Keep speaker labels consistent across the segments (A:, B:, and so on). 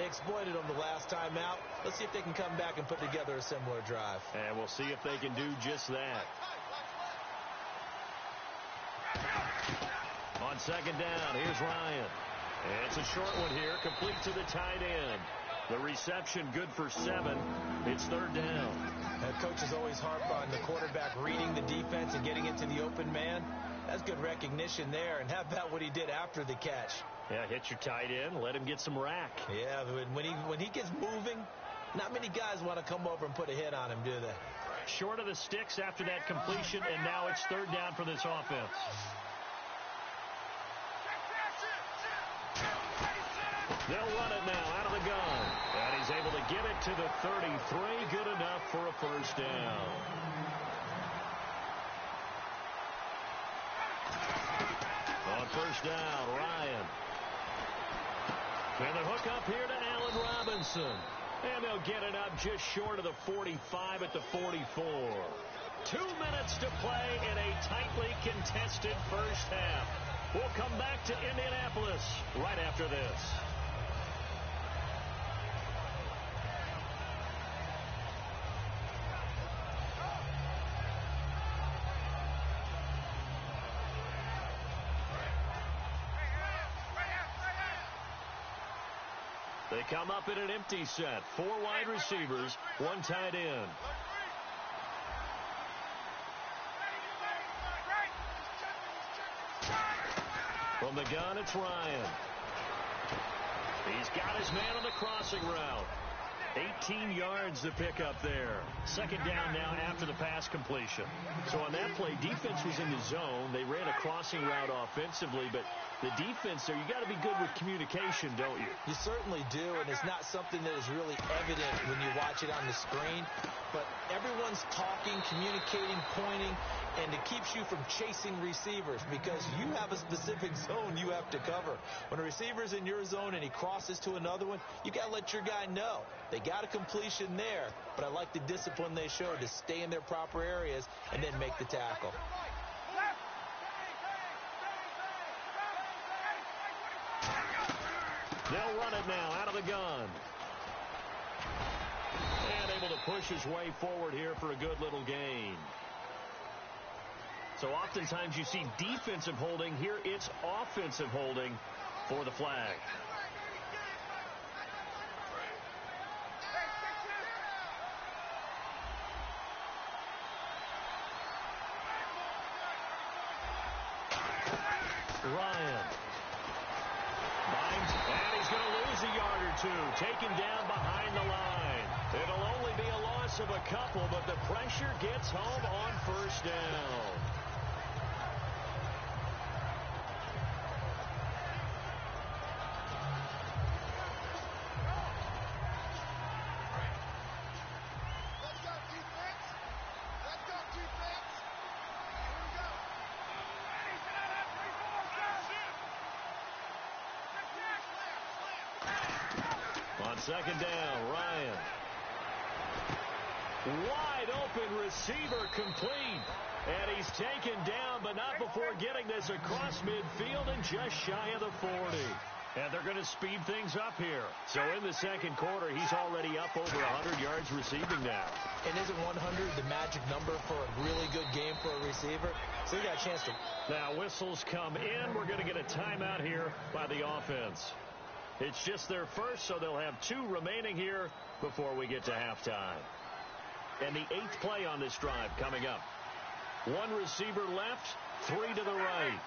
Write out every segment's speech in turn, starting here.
A: They exploited them the last time out. Let's see if they can come back and put together a similar drive.
B: And we'll see if they can do just that. On second down, here's Ryan. And it's a short one here, complete to the tight end. The reception good for 7. It's third down.
A: Coach is always harp on the quarterback reading the defense and getting into the open man. That's good recognition there. And how about what he did after the catch?
B: Yeah, hit your tight end, let him get some rack.
A: Yeah, when he gets moving, not many guys want to come over and put a hit on him, do they?
B: Short of the sticks after that completion, and now it's third down for this offense. They'll run it now out of the gun. And he's able to get it to the 33. Good enough for a first down. On first down, Ryan. And the hook up here to Allen Robinson. And they'll get it up just short of the 45 at the 44. 2 minutes to play in a tightly contested first half. We'll come back to Indianapolis right after this. They come up in an empty set. 4 wide receivers, 1 tight end. From the gun, it's Ryan. He's got his man on the crossing route. 18 yards to pick up there. Second down now after the pass completion. So on that play, defense was in the zone. They ran a crossing route offensively, but the defense there, you got to be good with communication, don't you?
A: You certainly do, and it's not something that is really evident when you watch it on the screen. But everyone's talking, communicating, pointing, and it keeps you from chasing receivers because you have a specific zone you have to cover. When a receiver's in your zone and he crosses to another one, you got to let your guy know. They got a completion there, but I like the discipline they showed to stay in their proper areas and then make the tackle.
B: They'll run it now out of the gun. And able to push his way forward here for a good little gain. So oftentimes you see defensive holding. Here it's offensive holding for the flag. Ryan. Binds, and he's going to lose a yard or two. Taken down behind the line. It'll only be a loss of a couple, but the pressure gets home on first down. Second down, Ryan. Wide open receiver complete. And he's taken down, but not before getting this across midfield and just shy of the 40. And they're going to speed things up here. So in the second quarter, he's already up over 100 yards receiving now.
A: And isn't 100 the magic number for a really good game for a receiver? So he got a chance to.
B: Now whistles come in. We're going to get a timeout here by the offense. It's just their first, so they'll have 2 remaining here before we get to halftime. And the 8th play on this drive coming up. 1 receiver left, 3 to the right.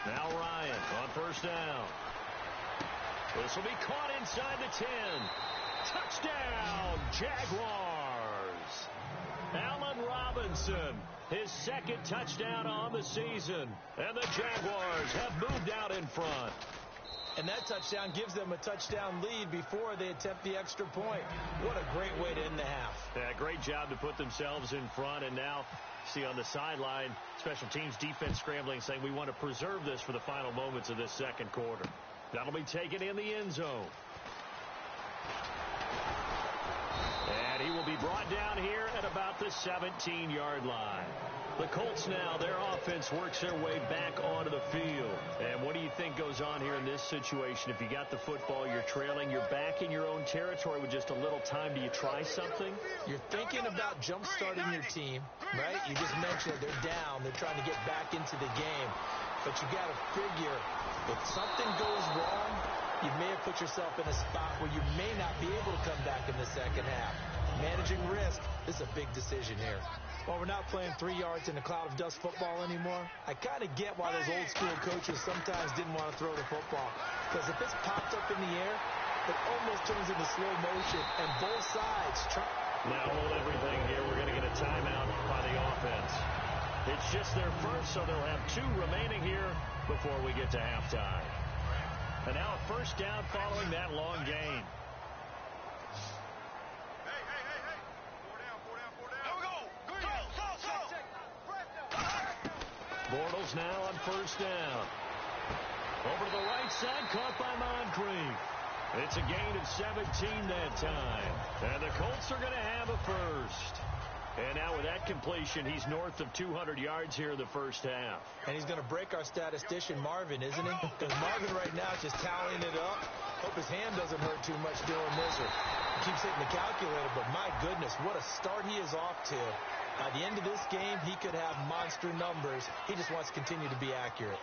B: Now Ryan on first down. This will be caught inside the 10. Touchdown, Jaguars. Allen Robinson, his second touchdown on the season. And the Jaguars have moved out in front.
A: And that touchdown gives them a touchdown lead before they attempt the extra point. What a great way to end the half.
B: Yeah, great job to put themselves in front. And now, see on the sideline, special teams defense scrambling, saying we want to preserve this for the final moments of this second quarter. That'll be taken in the end zone. And he will be Brought down here at about the 17-yard line. The Colts now, their offense works their way back onto the field. And what do you think goes on here in this situation? If you got the football, you're trailing, you're back in your own territory with just a little time. Do you try something?
A: You're thinking about jump-starting your team, right? You just mentioned they're down. They're trying to get back into the game. But you got to figure if something goes wrong, you may have put yourself in a spot where you may not be able to come back in the second half. Managing risk, this is a big decision here. Well, we're not playing 3 yards in a cloud of dust football anymore. I kind of get why those old-school coaches sometimes didn't want to throw the football. Because if it's popped up in the air, it almost turns into slow motion, and both sides try.
B: Now hold everything here. We're going to get a timeout by the offense. It's just their first, so they'll have 2 remaining here before we get to halftime. And now a first down following that long gain. Bortles now on first down. Over to the right side, caught by Moncrief. It's a gain of 17 that time. And the Colts are going to have a first. And now with that completion, he's north of 200 yards here in the first half.
A: And he's going to break our statistician, Marvin, isn't he? Because Marvin right now is just tallying it up. Hope his hand doesn't hurt too much doing this. Or keeps hitting the calculator. But my goodness, what a start he is off to. By the end of this game, he could have monster numbers. He just wants to continue to be accurate.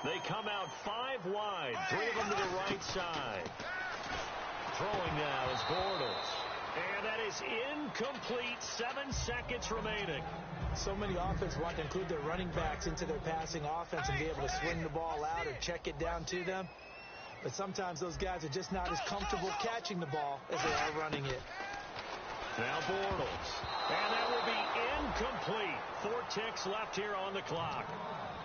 B: They come out 5 wide, 3 of them to the right side. Throwing now is Bortles. And that is incomplete. 7 seconds remaining.
A: So many offenses want to include their running backs into their passing offense and be able to swing the ball out or check it down to them. But sometimes those guys are just not as comfortable catching the ball as they are running it.
B: Now Bortles. And that will be incomplete. 4 ticks left here on the clock.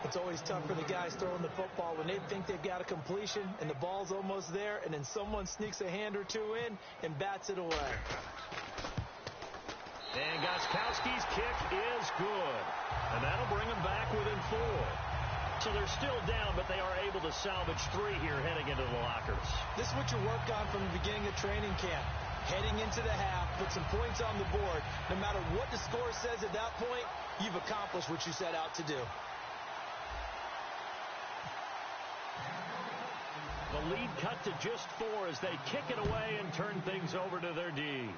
A: It's always tough for the guys throwing the football when they think they've got a completion and the ball's almost there, and then someone sneaks a hand or 2 in and bats it away.
B: And Gostkowski's kick is good. And that'll bring them back within 4. So they're still down, but they are able to salvage 3 here heading into the lockers.
A: This is what you work on from the beginning of training camp. Heading into the half, put some points on the board. No matter what the score says at that point, you've accomplished what you set out to do.
B: The lead cut to just 4 as they kick it away and turn things over to their D.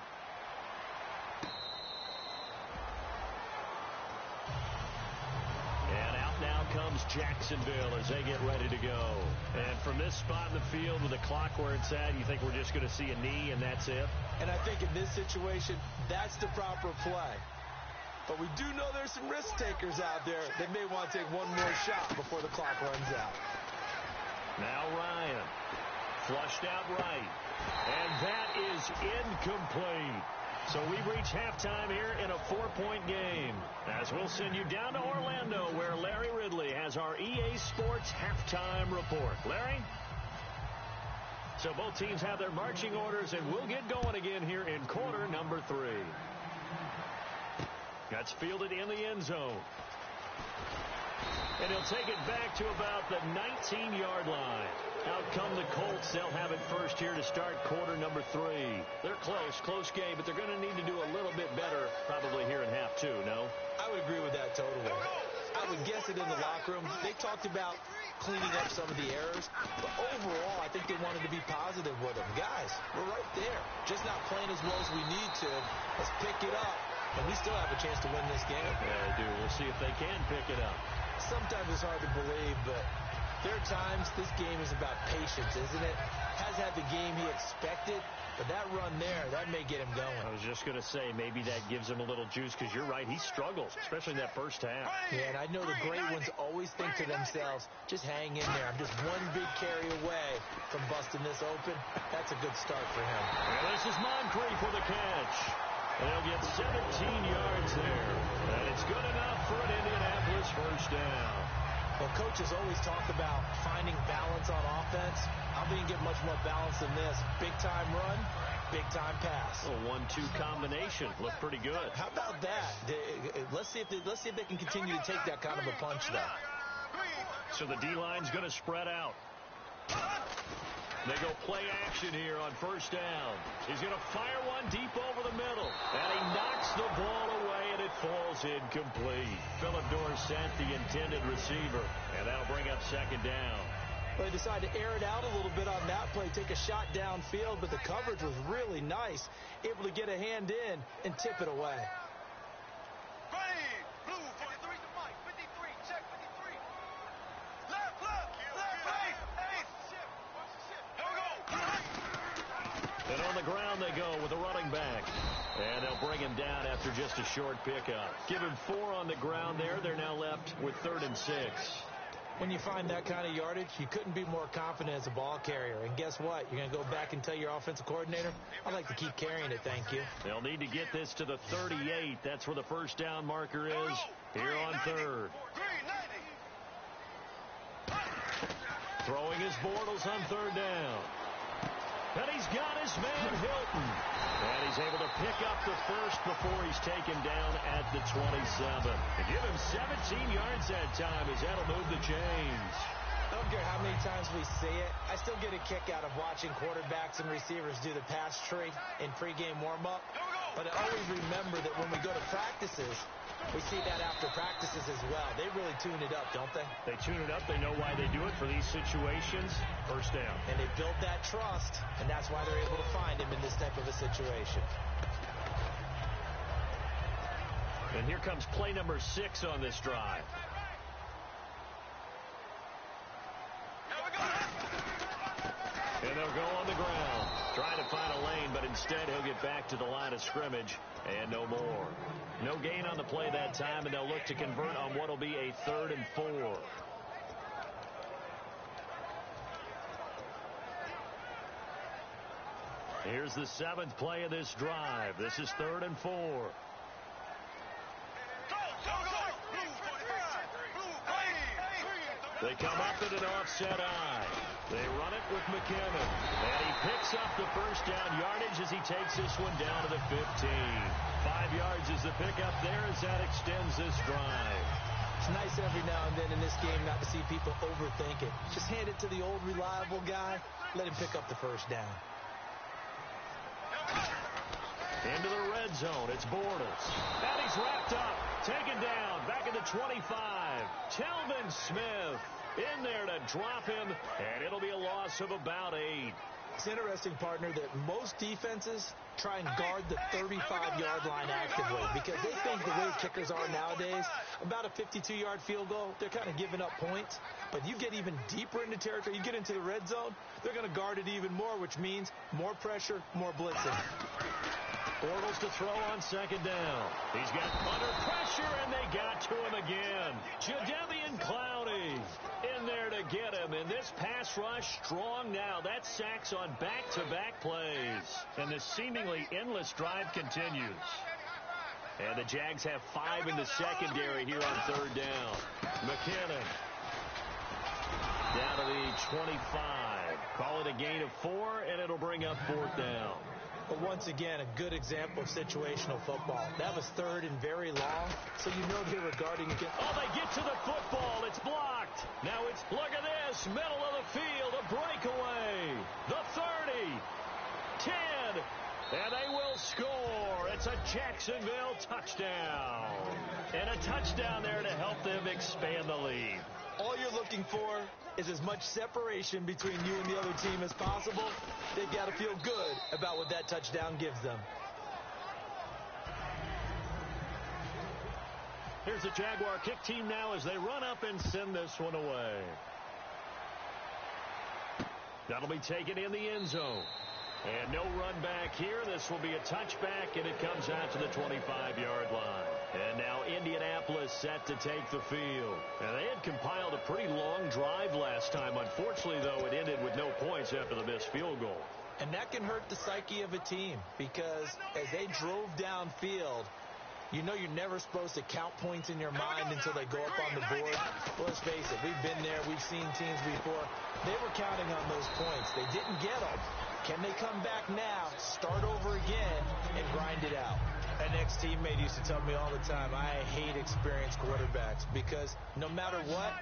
B: And out now comes Jacksonville as they get ready to go. And from this spot in the field with the clock where it's at, you think we're just going to see a knee and that's it?
A: And I think in this situation, that's the proper play. But we do know there's some risk takers out there that may want to take one more shot before the clock runs out.
B: Now Ryan, flushed out right, and that is incomplete. So we reach halftime here in a 4-point game, as we'll send you down to Orlando, where Larry Ridley has our EA Sports halftime report. Larry? So both teams have their marching orders, and we'll get going again here in quarter number 3. That's fielded in the end zone. And he'll take it back to about the 19-yard line. Out come the Colts. They'll have it first here to start quarter number 3. They're close game, but they're going to need to do a little bit better probably here in half 2, no?
A: I would agree with that totally. I would guess it in the locker room. They talked about cleaning up some of the errors, but overall, I think they wanted to be positive with them. Guys, we're right there. Just not playing as well as we need to. Let's pick it up, and we still have a chance to win this game.
B: Yeah, they do. We'll see if they can pick it up.
A: Sometimes it's hard to believe, but there are times this game is about patience, isn't it? Has had the game he expected, but that run there, that may get him going.
B: I was just going to say, maybe that gives him a little juice, because you're right, he struggles, especially in that first half.
A: Yeah, and I know the great ones always think to themselves, just hang in there. I'm just one big carry away from busting this open. That's a good start for him.
B: And this is Moncrief with a catch. And he'll get 17 yards there. And it's good enough for an Indianapolis first down.
A: Well, coaches always talk about finding balance on offense. I don't think you get much more balance than this. Big-time run, big-time pass.
B: A 1-2 combination. Looked pretty good.
A: How about that? Let's see if they can continue to take that kind of a punch, though.
B: So the D-line's going to spread out. They go play action here on first down. He's going to fire one deep over the middle. And he knocks the ball away, and it falls incomplete. Philip Dorsett, the intended receiver. And that'll bring up second down.
A: Well, they decided to air it out a little bit on that play, take a shot downfield, but the coverage was really nice. Able to get a hand in and tip it away.
C: Blue, 43 to Mike, 53, check 53. Left, right,
B: and on the ground they go with a running back. And they'll bring him down after just a short pickup. Give him 4 on the ground there. They're now left with 3rd and 6.
A: When you find that kind of yardage, you couldn't be more confident as a ball carrier. And guess what? You're going to go back and tell your offensive coordinator, I'd like to keep carrying it, thank you.
B: They'll need to get this to the 38. That's where the first down marker is here on 3rd. Throwing his Bortles on 3rd down. And he's got his man Hilton. And he's able to pick up the first before he's taken down at the 27. And give him 17 yards that time as that'll move the chains.
A: I don't care how many times we see it. I still get a kick out of watching quarterbacks and receivers do the pass tree in pregame warm-up. But I always remember that when we go to practices, we see that after practices as well. They really tune it up, don't they?
B: They tune it up. They know why they do it for these situations. First down.
A: And they built that trust, and that's why they're able to find him in this type of a situation.
B: And here comes play number 6 on this drive. And they'll go on the ground, trying to find a lane, but instead he'll get back to the line of scrimmage and no more. No gain on the play that time, and they'll look to convert on what will be a 3rd and 4. Here's the 7th play of this drive. This is 3rd and 4. They come up at an offset eye. They run it with McKinnon. And he picks up the first down yardage as he takes this one down to the 15. 5 yards is the pickup there as that extends this drive.
A: It's nice every now and then in this game not to see people overthink it. Just hand it to the old reliable guy. Let him pick up the first down.
B: Into the red zone. It's Bortles. And he's wrapped up. Taken down. Back at the 25. Telvin Smith in there to drop him. And it'll be a loss of about 8.
A: It's interesting, partner, that most defenses try and guard the 35-yard line actively because they think the way kickers are nowadays, about a 52-yard field goal, they're kind of giving up points. But you get even deeper into territory, you get into the red zone, they're going to guard it even more, which means more pressure, more blitzing.
B: Bortles to throw on 2nd down. He's got under pressure, and they got to him again. Jadeveon Clowney in there to get him. And this pass rush strong now. That's sacks on back-to-back plays. And the seemingly endless drive continues. And the Jags have 5 in the secondary here on 3rd down. McKinnon down to the 25. Call it a gain of 4, and it'll bring up 4th down.
A: But once again, a good example of situational football. That was 3rd and very long, so you know they were guarding again.
B: Oh, they get to the football. It's blocked. Now it's, look at this, middle of the field, a breakaway. The 30, 10, and they will score. It's a Jacksonville touchdown. And a touchdown there to help them expand the lead.
A: All you're looking for is as much separation between you and the other team as possible. They've got to feel good about what that touchdown gives them.
B: Here's the Jaguar kick team now as they run up and send this one away. That'll be taken in the end zone. And no run back here. This will be a touchback, and it comes out to the 25-yard line. And now Indianapolis set to take the field. And they had compiled a pretty long drive last time. Unfortunately, though, it ended with no points after the missed field goal.
A: And that can hurt the psyche of a team because as they drove downfield, you know you're never supposed to count points in your mind until they go up on the board. Well, let's face it, we've been there. We've seen teams before. They were counting on those points. They didn't get them. Can they come back now, start over again, and grind it out? An ex-teammate used to tell me all the time, I hate experienced quarterbacks because no matter what,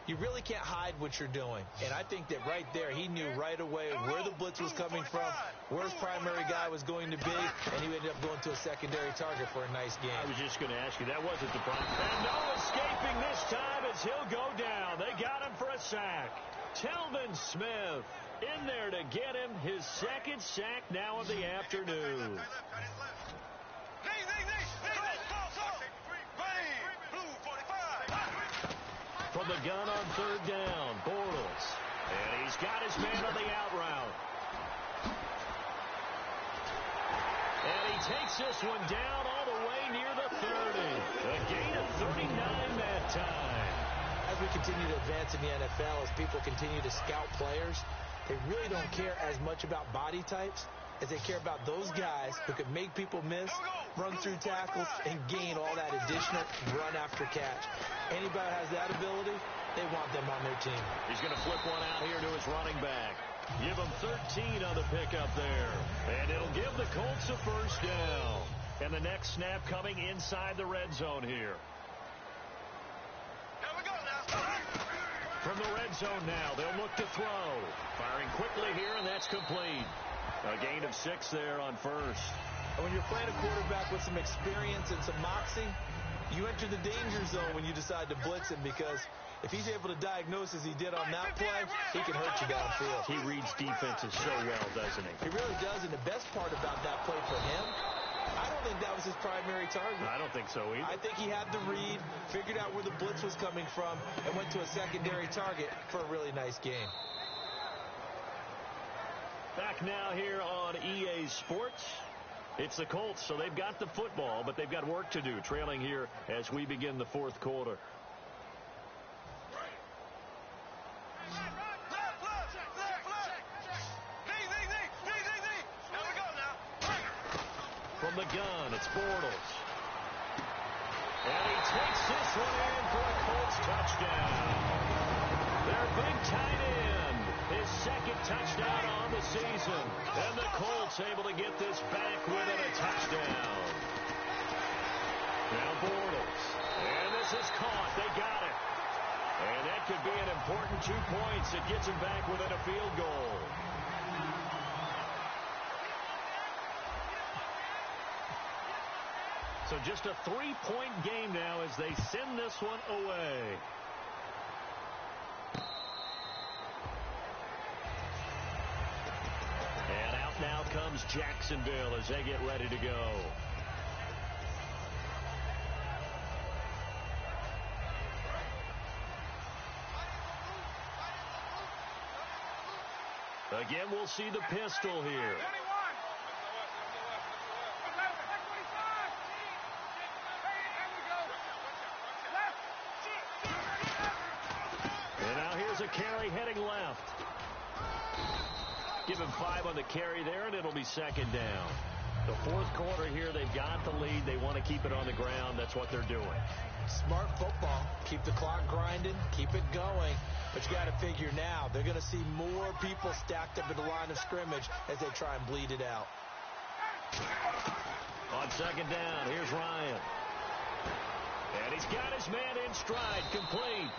A: you really can't hide what you're doing. And I think that right there, he knew right away where the blitz was coming from, where his primary guy was going to be, and he ended up going to a secondary target for a nice game.
B: I was just going to ask you, that wasn't the problem. And no escaping this time as he'll go down. They got him for a sack. Telvin Smith in there to get him his second sack now of the afternoon. From the gun on third down, Bortles. And he's got his man on the out route. And he takes this one down all the way near the 30. A gain of 39 that time.
A: As we continue to advance in the NFL, as people continue to scout players, they really don't care as much about body types as they care about those guys who can make people miss, run through tackles, and gain all that additional run after catch. Anybody has that ability, they want them on their team.
B: He's going to flip one out here to his running back. Give him 13 on the pickup there. And it'll give the Colts a first down. And the next snap coming inside the red zone here. From the red zone now, they'll look to throw. Firing quickly here, and that's complete. A gain of 6 there on first.
A: And when you're playing a quarterback with some experience and some moxie, you enter the danger zone when you decide to blitz him, because if he's able to diagnose as he did on that play, he can hurt you downfield.
B: He reads defenses so well, doesn't he?
A: He really does, and the best part about that play for him, I don't think that was his primary target.
B: I don't think so either. I
A: think he had the read, figured out where the blitz was coming from, and went to a secondary target for a really nice game.
B: Back now here on EA Sports. It's the Colts, so they've got the football, but they've got work to do, trailing here as we begin the fourth quarter. From the gun, it's Bortles. And he takes this one in for a Colts touchdown. Their big tight end, his second touchdown on the season. And the Colts able to get this back within a touchdown. Now Bortles. And this is caught. They got it. And that could be an important 2 points. It gets him back within a field goal. So just a 3-point game now as they send this one away. And out now comes Jacksonville as they get ready to go. Again, we'll see the pistol here. And now here's a carry heading left. Give him 5 on the carry there, and it'll be second down. The fourth quarter here, they've got the lead. They want to keep it on the ground. That's what they're doing.
A: Smart football. Keep the clock grinding. Keep it going. But you got to figure now, they're going to see more people stacked up at the line of scrimmage as they try and bleed it out.
B: On second down, here's Ryan. And he's got his man in stride, complete.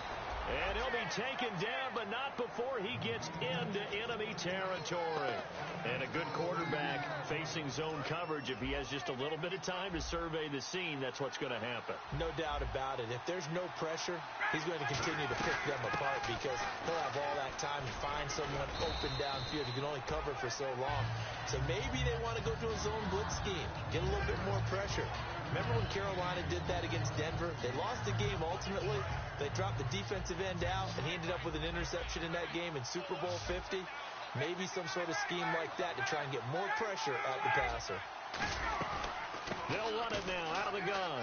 B: And he'll be taken down, but not before he gets into enemy territory. And a good quarterback facing zone coverage. If he has just a little bit of time to survey the scene, that's what's going to happen.
A: No doubt about it. If there's no pressure, he's going to continue to pick them apart because he'll have all that time to find someone open downfield. He can only cover for so long. So maybe they want to go to a zone blitz scheme, get a little bit more pressure. Remember when Carolina did that against Denver? They lost the game ultimately. They dropped the defensive end out, and he ended up with an interception in that game in Super Bowl 50. Maybe some sort of scheme like that to try and get more pressure at the passer.
B: They'll run it now out of the gun.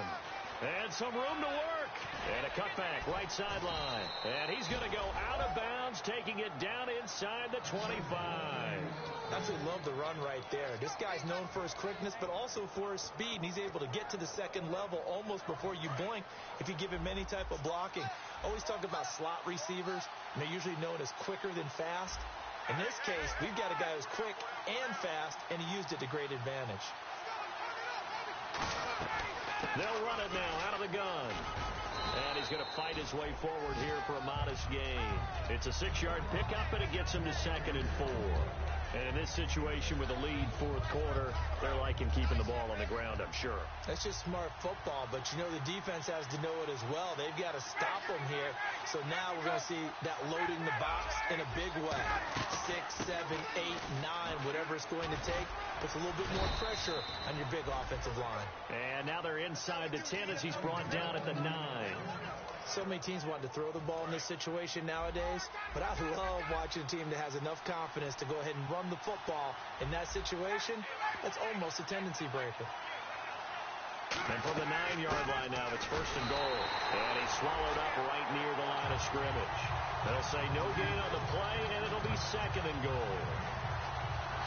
B: And some room to work. And a cutback right sideline. And he's going to go out of bounds, taking it down inside the 25.
A: Absolutely love the run right there. This guy's known for his quickness, but also for his speed. And he's able to get to the second level almost before you blink if you give him any type of blocking. Always talk about slot receivers, and they're usually known as quicker than fast. In this case, we've got a guy who's quick and fast, and he used it to great advantage.
B: They'll run it now out of the gun. And And he's going to fight his way forward here for a modest gain. It's a 6-yard pickup, and it gets him to 2nd and 4. And in this situation with a lead fourth quarter, they're liking keeping the ball on the ground, I'm sure.
A: That's just smart football, but you know the defense has to know it as well. They've got to stop them here. So now we're going to see that loading the box in a big way. 6, 7, 8, 9, whatever it's going to take. Puts a little bit more pressure on your big offensive line.
B: And now they're inside the 10 as he's brought down at the 9.
A: So many teams want to throw the ball in this situation nowadays, but I love watching a team that has enough confidence to go ahead and run the football in that situation. That's almost a tendency breaker.
B: And from the 9-yard line now, it's 1st and goal. And he's swallowed up right near the line of scrimmage. They'll say no gain on the play, and it'll be 2nd and goal.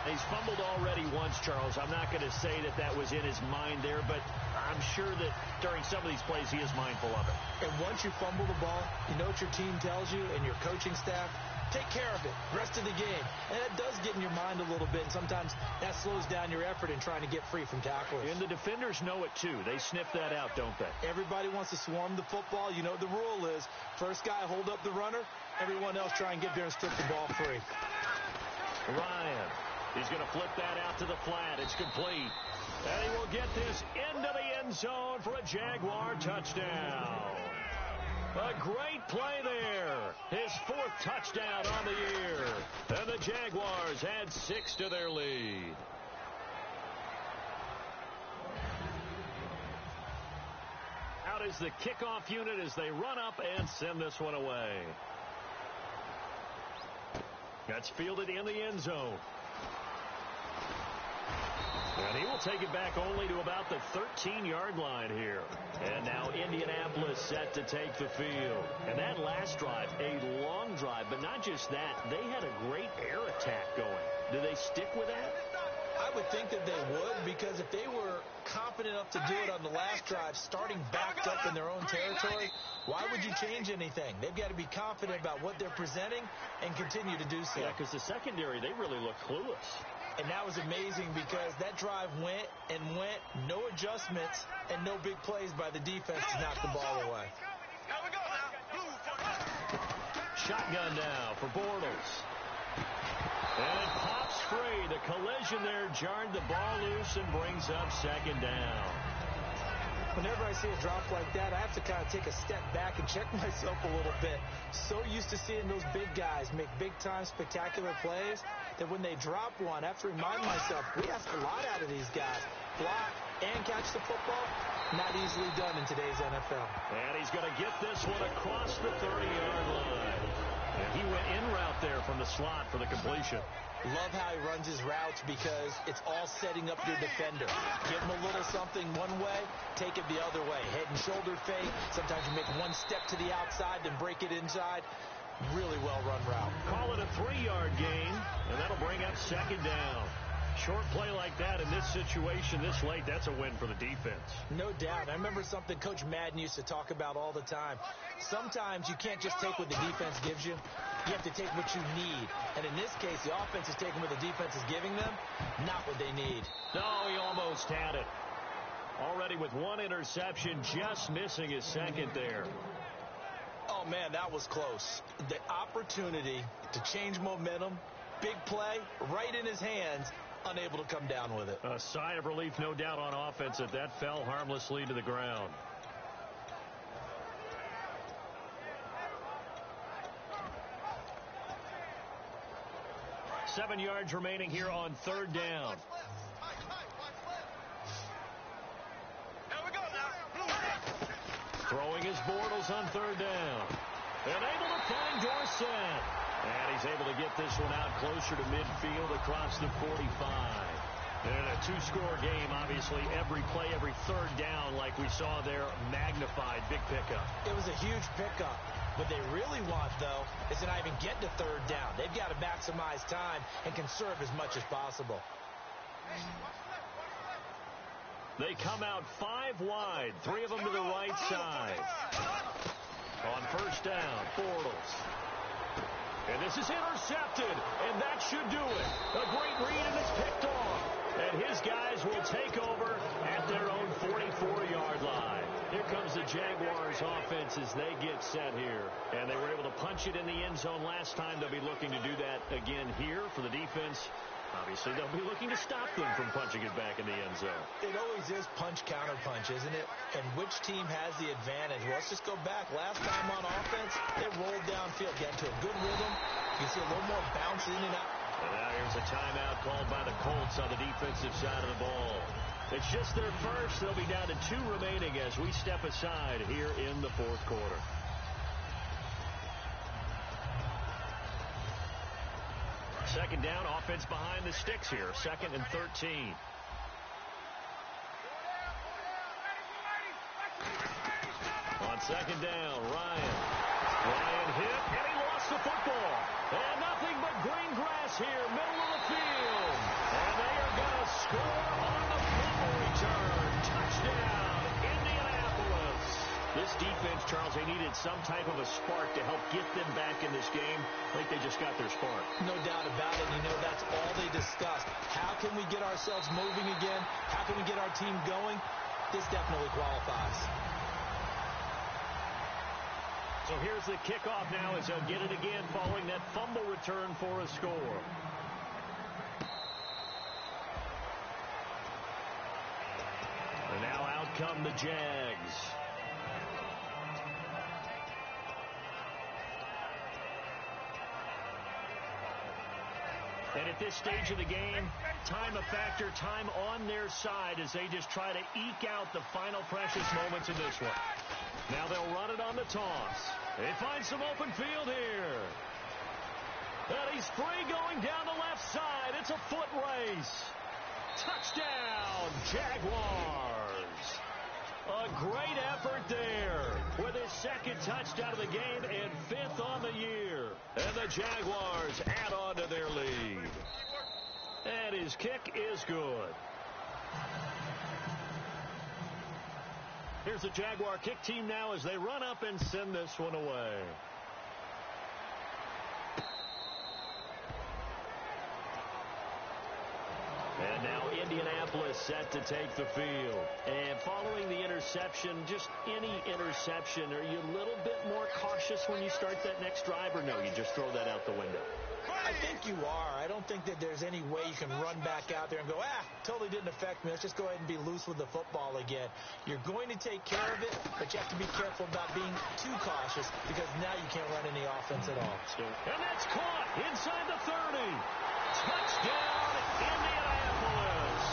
B: He's fumbled already once, Charles. I'm not going to say that that was in his mind there, but I'm sure that during some of these plays he is mindful of it.
A: And once you fumble the ball, you know what your team tells you and your coaching staff? Take care of it. Rest of the game. And it does get in your mind a little bit, and sometimes that slows down your effort in trying to get free from tacklers.
B: And the defenders know it, too. They sniff that out, don't they?
A: Everybody wants to swarm the football. You know what the rule is. First guy hold up the runner. Everyone else try and get there and strip the ball free.
B: Ryan. He's going to flip that out to the flat. It's complete. And he will get this into the end zone for a Jaguar touchdown. A great play there. His 4th touchdown on the year. And the Jaguars add 6 to their lead. Out is the kickoff unit as they run up and send this one away. That's fielded in the end zone. And he will take it back only to about the 13-yard line here. And now Indianapolis set to take the field. And that last drive, a long drive, but not just that. They had a great air attack going. Do they stick with that?
A: I would think that they would, because if they were confident enough to do it on the last drive, starting backed up in their own territory, why would you change anything? They've got to be confident about what they're presenting and continue to do so.
B: Yeah, because the secondary, they really look clueless.
A: And that was amazing because that drive went and went, no adjustments, and no big plays by the defense to knock the ball away.
B: Shotgun now for Bortles. And it pops free. The collision there jarred the ball loose and brings up 2nd down.
A: Whenever I see a drop like that, I have to kind of take a step back and check myself a little bit. So used to seeing those big guys make big-time spectacular plays that when they drop one, I have to remind myself, we ask a lot out of these guys. Block and catch the football, not easily done in today's NFL.
B: And he's going to get this one across the 30-yard line. And he went in route there from the slot for the completion.
A: Love how he runs his routes because it's all setting up your defender. Give him a little something one way, take it the other way. Head and shoulder fake. Sometimes you make one step to the outside, then break it inside. Really well-run route.
B: Call it a 3-yard gain, and that'll bring up 2nd down. Short play like that in this situation this late, that's a win for the defense.
A: No doubt. I remember something Coach Madden used to talk about all the time. Sometimes you can't just take what the defense gives you. You have to take what you need. And in this case, the offense is taking what the defense is giving them, not what they need.
B: No, he almost had it. Already with 1 interception, just missing his 2nd there.
A: Oh, man, that was close. The opportunity to change momentum, big play, right in his hands, unable to come down with it.
B: A sigh of relief, no doubt, on offense that that fell harmlessly to the ground. Seven yards remaining here on 3rd down. Throwing his Bortles on 3rd down. And able to find Dorsett. And he's able to get this one out closer to midfield across the 45. And a 2-score game, obviously, every play, every 3rd down, like we saw there, magnified. Big pickup.
A: It was a huge pickup. What they really want, though, is to not even get to 3rd down. They've got to maximize time and conserve as much as possible.
B: They come out 5 wide, 3 of them to the right side. On 1st down, Bortles. And this is intercepted, and that should do it. A great read, and it's picked off. And his guys will take over at their own 44-yard line. Here comes the Jaguars offense as they get set here. And they were able to punch it in the end zone last time. They'll be looking to do that again here for the defense. Obviously, they'll be looking to stop them from punching it back in the end zone.
A: It always is punch-counter-punch, isn't it? And which team has the advantage? Well, let's just go back. Last time on offense, they rolled downfield, got into a good rhythm. You can see a little more bounce in and out.
B: And now here's a timeout called by the Colts on the defensive side of the ball. It's just their first. They'll be down to 2 remaining as we step aside here in the fourth quarter. Second down, offense behind the sticks here. 2nd and 13. On second down, Ryan hit, and he lost the football. And nothing but green grass here, middle of the field. And they are going to score on the fumble return. Touchdown, Indianapolis. This defense, Charles, they needed some type of a spark to help get them back in this game. I think they just got their spark.
A: No doubt about it. You know, that's all they discussed. How can we get ourselves moving again? How can we get our team going? This definitely qualifies.
B: So here's the kickoff now as they'll get it again following that fumble return for a score. And now out come the Jags. And at this stage of the game, time a factor, time on their side as they just try to eke out the final precious moments of this one. Now they'll run it on the toss. They find some open field here. And he's free going down the left side. It's a foot race. Touchdown, Jaguars. A great effort there with his 2nd touchdown of the game and 5th on the year. And the Jaguars add on to their lead. And his kick is good. Here's the Jaguar kick team now as they run up and send this one away. And now Indianapolis set to take the field. And following the interception, just any interception, are you a little bit more cautious when you start that next drive, or no, you just throw that out the window?
A: I think you are. I don't think that there's any way you can run back out there and go, totally didn't affect me. Let's just go ahead and be loose with the football again. You're going to take care of it, but you have to be careful about being too cautious because now you can't run any offense at all.
B: And that's caught inside the 30. Touchdown, Indianapolis.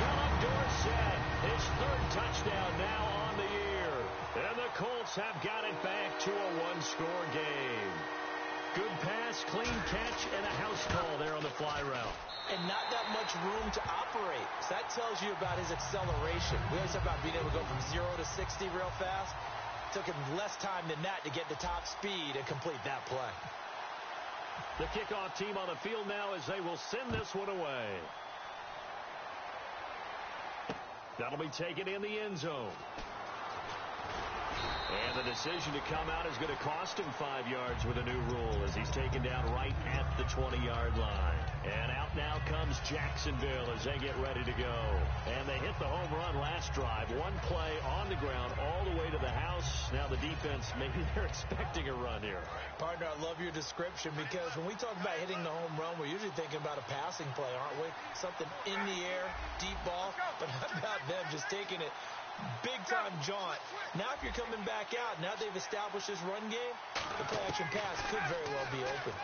B: Philip Dorsett, his 3rd touchdown now on the year. And the Colts have got it back to a 1-score game. Good pass, clean catch, and a house call there on the fly route.
A: And not that much room to operate. So that tells you about his acceleration. We always talk about being able to go from 0 to 60 real fast. It took him less time than that to get to top speed and complete that play.
B: The kickoff team on the field now as they will send this one away. That'll be taken in the end zone. And the decision to come out is going to cost him 5 yards with a new rule as he's taken down right at the 20-yard line. And out now comes Jacksonville as they get ready to go. And they hit the home run last drive. One play on the ground all the way to the house. Now the defense, maybe they're expecting a run here.
A: Partner, I love your description because when we talk about hitting the home run, we're usually thinking about a passing play, aren't we? Something in the air, deep ball. But how about them just taking it big-time jaunt? Now if you're coming back out, now they've established this run game, the play-action pass could very well be open.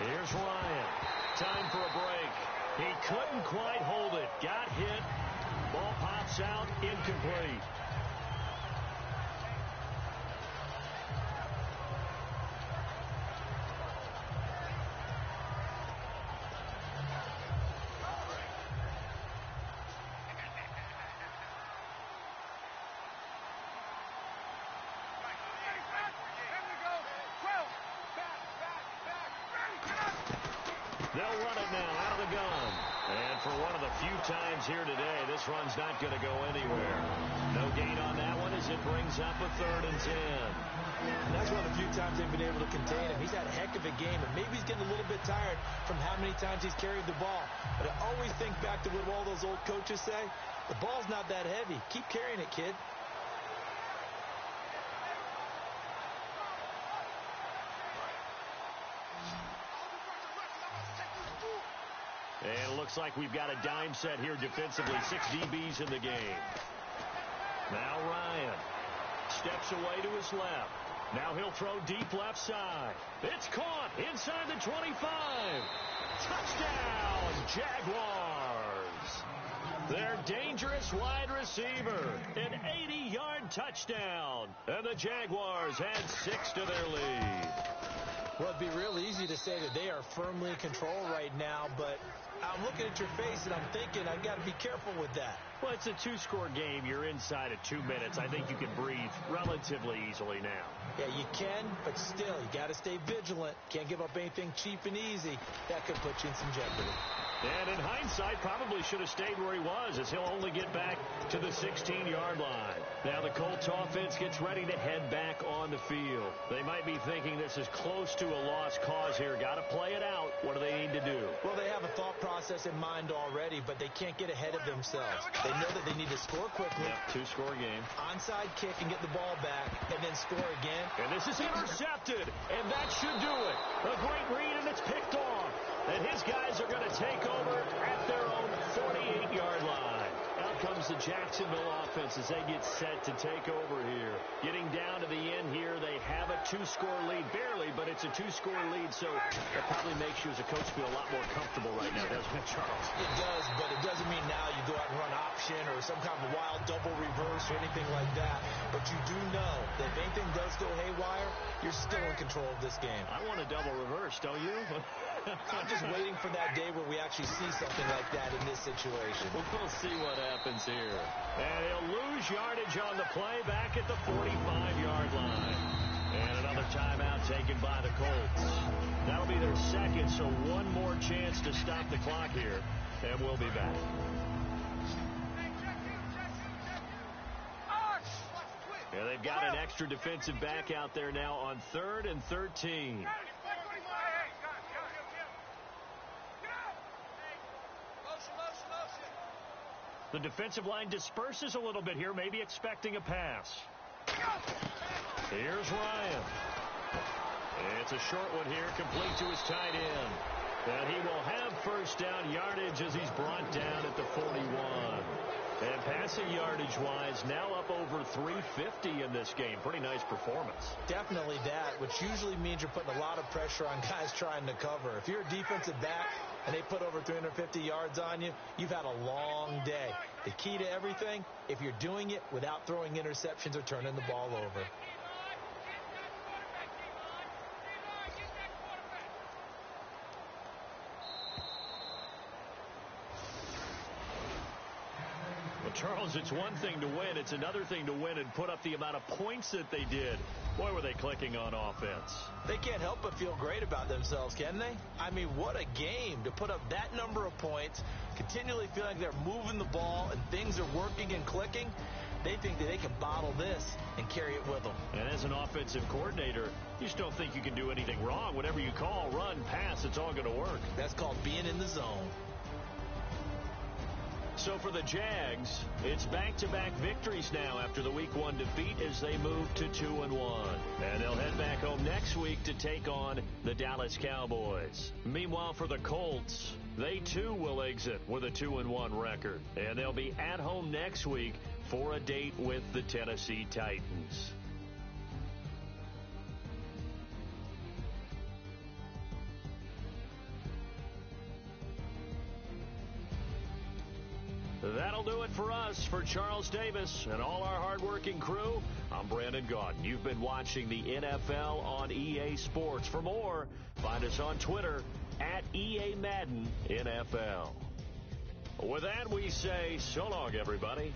B: Here's Ryan. Time for a break. He couldn't quite hold it. Got hit. Ball pops out. Incomplete. They'll run it now out of the gun. And for one of the few times here today, this run's not going to go anywhere. No gain on that one as it brings up a 3rd and 10.
A: And that's one of the few times they've been able to contain him. He's had a heck of a game, and maybe he's getting a little bit tired from how many times he's carried the ball. But I always think back to what all those old coaches say. The ball's not that heavy. Keep carrying it, kid.
B: And it looks like we've got a dime set here defensively. 6 DBs in the game. Now Ryan steps away to his left. Now he'll throw deep left side. It's caught inside the 25. Touchdown, Jaguars. Their dangerous wide receiver. An 80-yard touchdown. And the Jaguars add 6 to their lead.
A: Well, it'd be real easy to say that they are firmly in control right now, but I'm looking at your face and I'm thinking I've got to be careful with that.
B: Well, it's a 2-score game. You're inside of 2 minutes. I think you can breathe relatively easily now.
A: Yeah, you can, but still, you got to stay vigilant. Can't give up anything cheap and easy. That could put you in some jeopardy.
B: And in hindsight, probably should have stayed where he was, as he'll only get back to the 16-yard line. Now the Colts offense gets ready to head back on the field. They might be thinking this is close to a lost cause here. Got to play it out. What do they need to do?
A: Well, they have a thought process in mind already, but they can't get ahead of themselves. They know that they need to score quickly.
B: Yep, 2-score game.
A: Onside kick and get the ball back, and then score again.
B: And this is intercepted, and that should do it. A great read, and it's picked off. And his guys are going to take over at their own 48-yard line. Out comes the Jacksonville offense as they get set to take over here. Getting down to the end here, they have a 2-score lead. Barely, but it's a 2-score lead, so that probably makes you as a coach feel a lot more comfortable right now, doesn't it, Charles?
A: It does, but it doesn't mean now you go out and run option or some kind of wild double reverse or anything like that. But you do know that if anything does go haywire, you're still in control of this game.
B: I want a double reverse, don't you?
A: I'm just waiting for that day where we actually see something like that in this situation.
B: We'll see what happens here. And he'll lose yardage on the play back at the 45-yard line. And another timeout taken by the Colts. That'll be their second, so one more chance to stop the clock here. And we'll be back. Yeah, they've got an extra defensive back out there now on 3rd and 13. The defensive line disperses a little bit here, maybe expecting a pass. Here's Ryan. It's a short one here, complete to his tight end. And he will have first down yardage as he's brought down at the 41. And passing yardage-wise, now up over 350 in this game. Pretty nice performance.
A: Definitely that, which usually means you're putting a lot of pressure on guys trying to cover. If you're a defensive back and they put over 350 yards on you, you've had a long day. The key to everything, if you're doing it without throwing interceptions or turning the ball over.
B: Charles, it's one thing to win. It's another thing to win and put up the amount of points that they did. Boy, were they clicking on offense.
A: They can't help but feel great about themselves, can they? I mean, what a game to put up that number of points, continually feel like they're moving the ball and things are working and clicking. They think that they can bottle this and carry it with them.
B: And as an offensive coordinator, you just don't think you can do anything wrong. Whatever you call, run, pass, it's all going to work.
A: That's called being in the zone.
B: So for the Jags, it's back-to-back victories now after the Week 1 defeat as they move to 2-1. And they'll head back home next week to take on the Dallas Cowboys. Meanwhile, for the Colts, they too will exit with a 2-1 record. And they'll be at home next week for a date with the Tennessee Titans. That'll do it for us. For Charles Davis and all our hardworking crew, I'm Brandon Gaudin. You've been watching the NFL on EA Sports. For more, find us on Twitter at EA Madden NFL. With that, we say so long, everybody.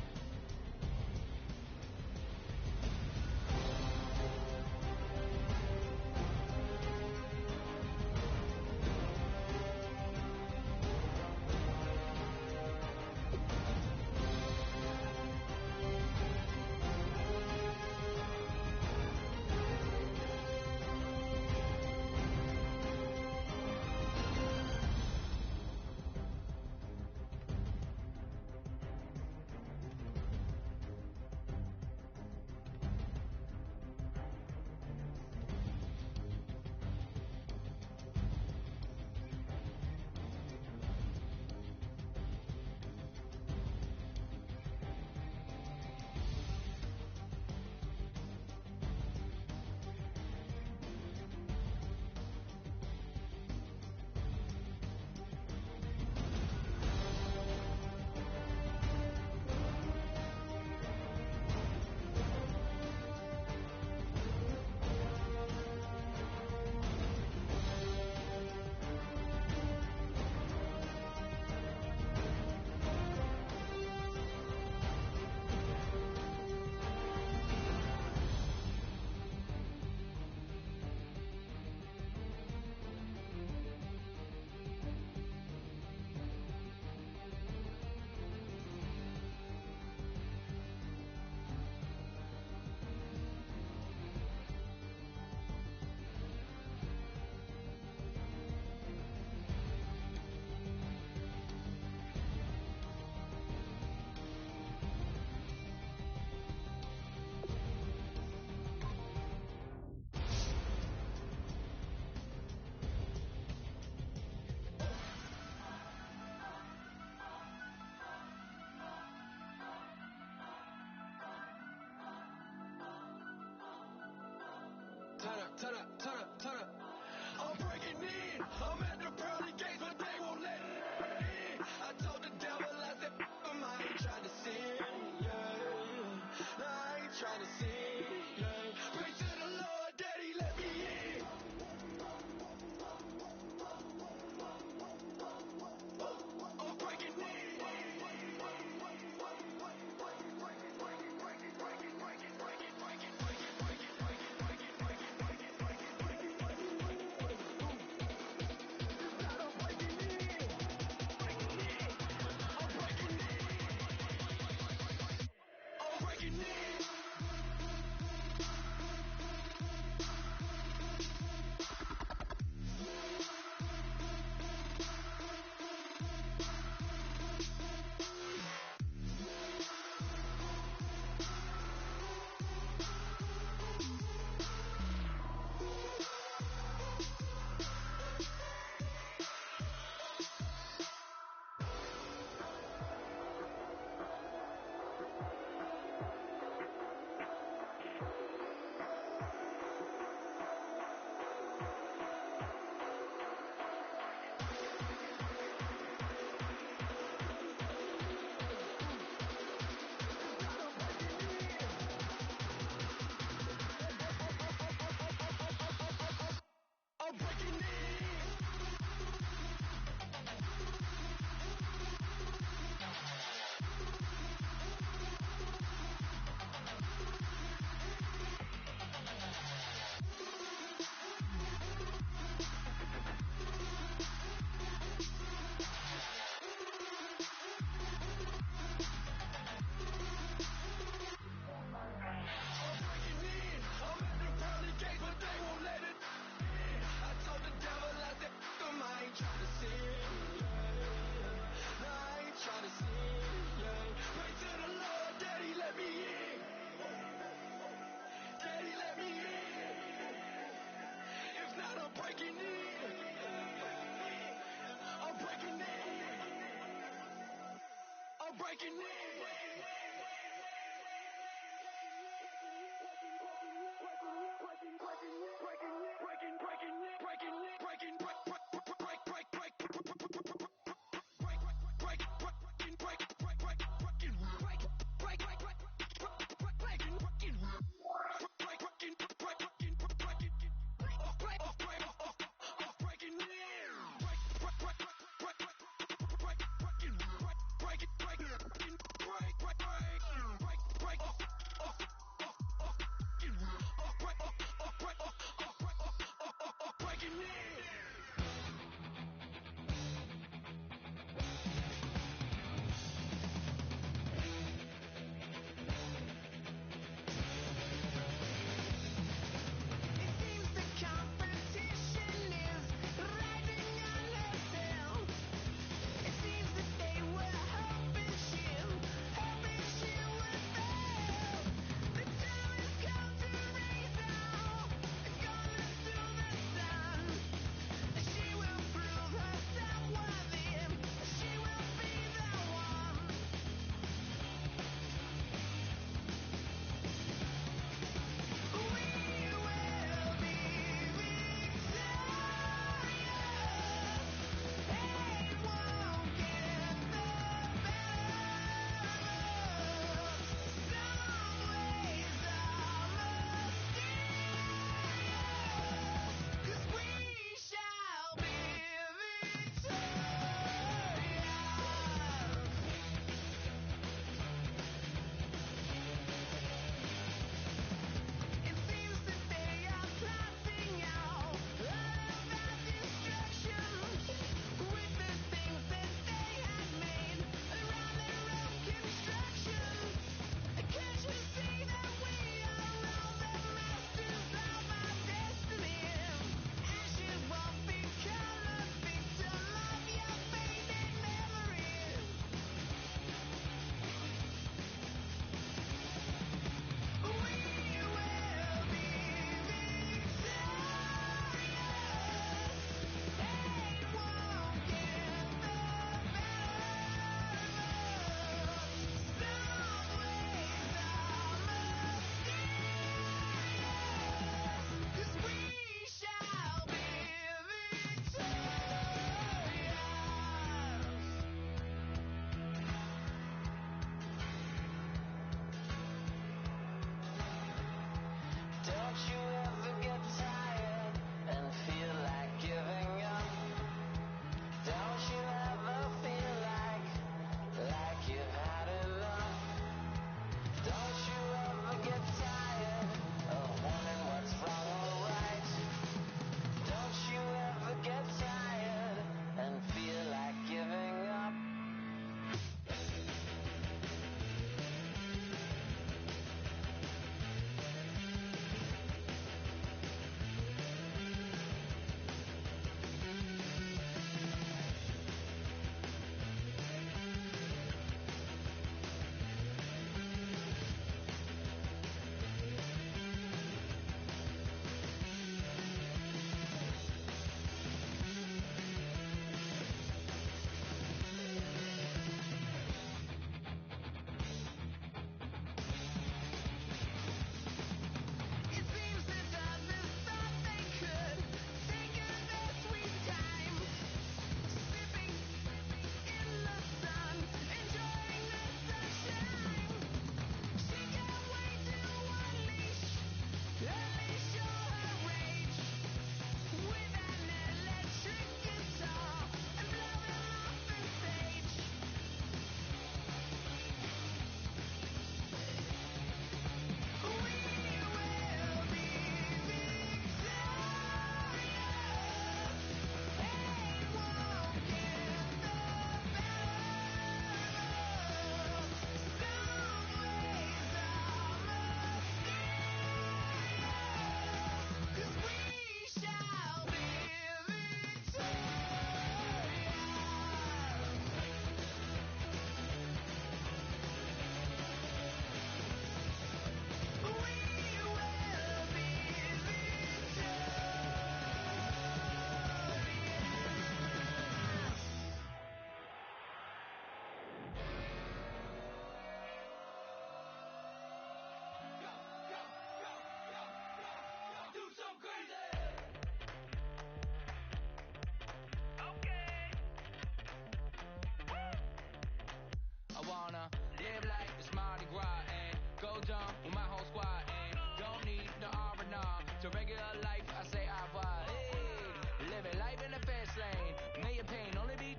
D: regular life, I say I buy. Hey, living life in the fast lane. May your pain only be.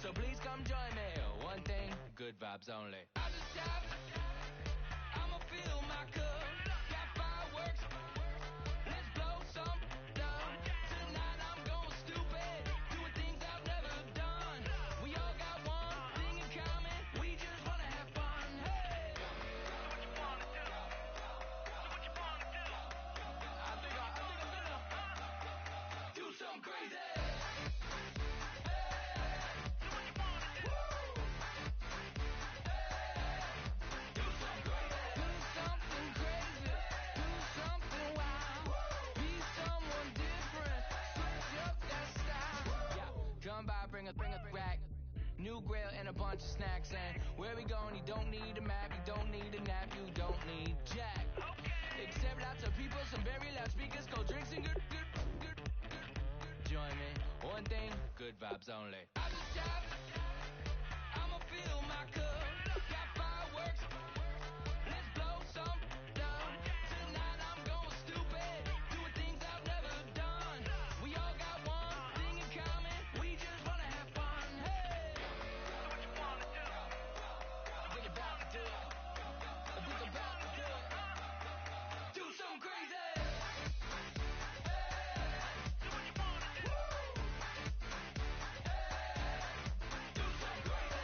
D: So please come join me. One thing, good vibes only. I just shop, I'ma fill my cup. Got fireworks, let's blow some down. Tonight I'm going stupid, doing things I've never done. We all got one thing in common, we just wanna have fun. Hey! So what you wanna do? I think I'm gonna do something crazy. Come by, bring a rack, new grill and a bunch of snacks. And where we going, you don't need a map, you don't need a nap, you don't need jack. Except lots of people, some very loud speakers, cold drinks and good. Join me, one thing, good vibes only. I just shop, I'ma fill my cup. Got fireworks, let's blow some down. Tonight I'm going stupid, doing things I've never done. We all got one thing in common, we just wanna have fun. Hey! So what you wanna do? I think about to do it. I think about to do it. Do something crazy.
E: Down. Do something crazy.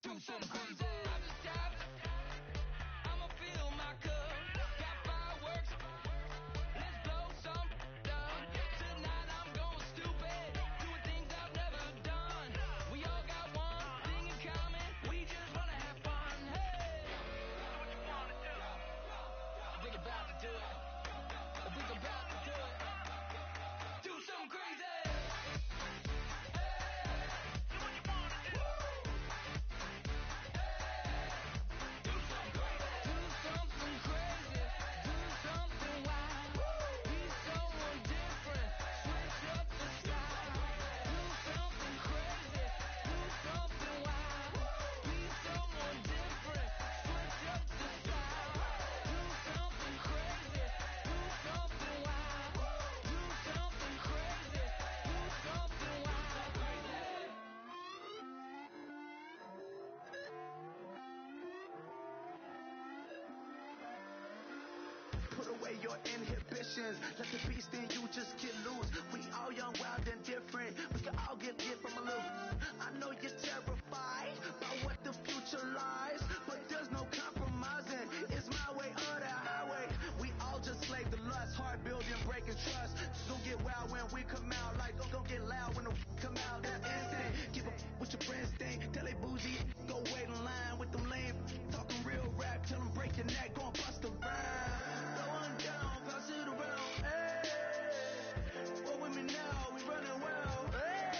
D: Do something crazy. I just shop, I'ma fill my cup. Got fireworks, let's blow some down. Tonight I'm going stupid, doing things I've never done. We all got one thing in common, we just wanna have fun. Hey! So what you wanna do? I think about to do it. I think about to do it. Do something crazy.
F: Put away your inhibitions, let the beast in you just get loose. We all young, wild, and different. We can all get from a little. I know you're terrified about what the future lies, but there's no compromising. It's my way or the highway. We all just slave the lust, hard building, breaking trust. It's gonna get wild when we come out, like gonna get loud when the come out. That's instant. Keep up with your friends thing, tell they bougie, go wait in line with them lame. Talking real rap, tell them break your neck, gon' bust a rhyme. Going down, pass it around, hey. What with me now, we running well, hey.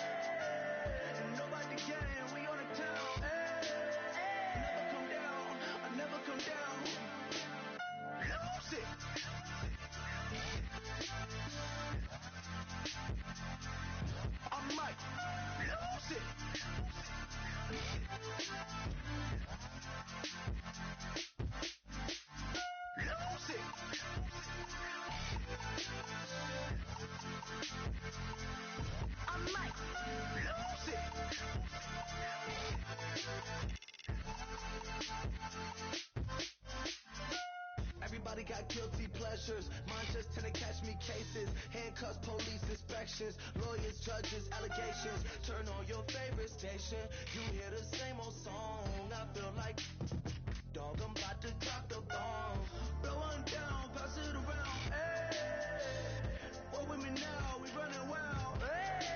F: Nobody can, we on the town, hey. Never come down, I never come down. Lose it. I might lose it. Lose it. I might lose it. Everybody got guilty pleasures. Mine just tend to catch me cases. Handcuffs, police inspections, lawyers, judges, allegations. Turn on your favorite station. You hear the same old song. I feel like, dog, I'm about to drop the bomb. Blow one down, pass it around. Hey, what with me now? We running wild. Hey,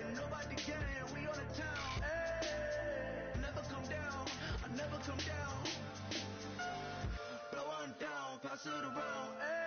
F: and nobody can. We on the town. Hey, never come down. I never come down. Blow one down, pass it around. Hey.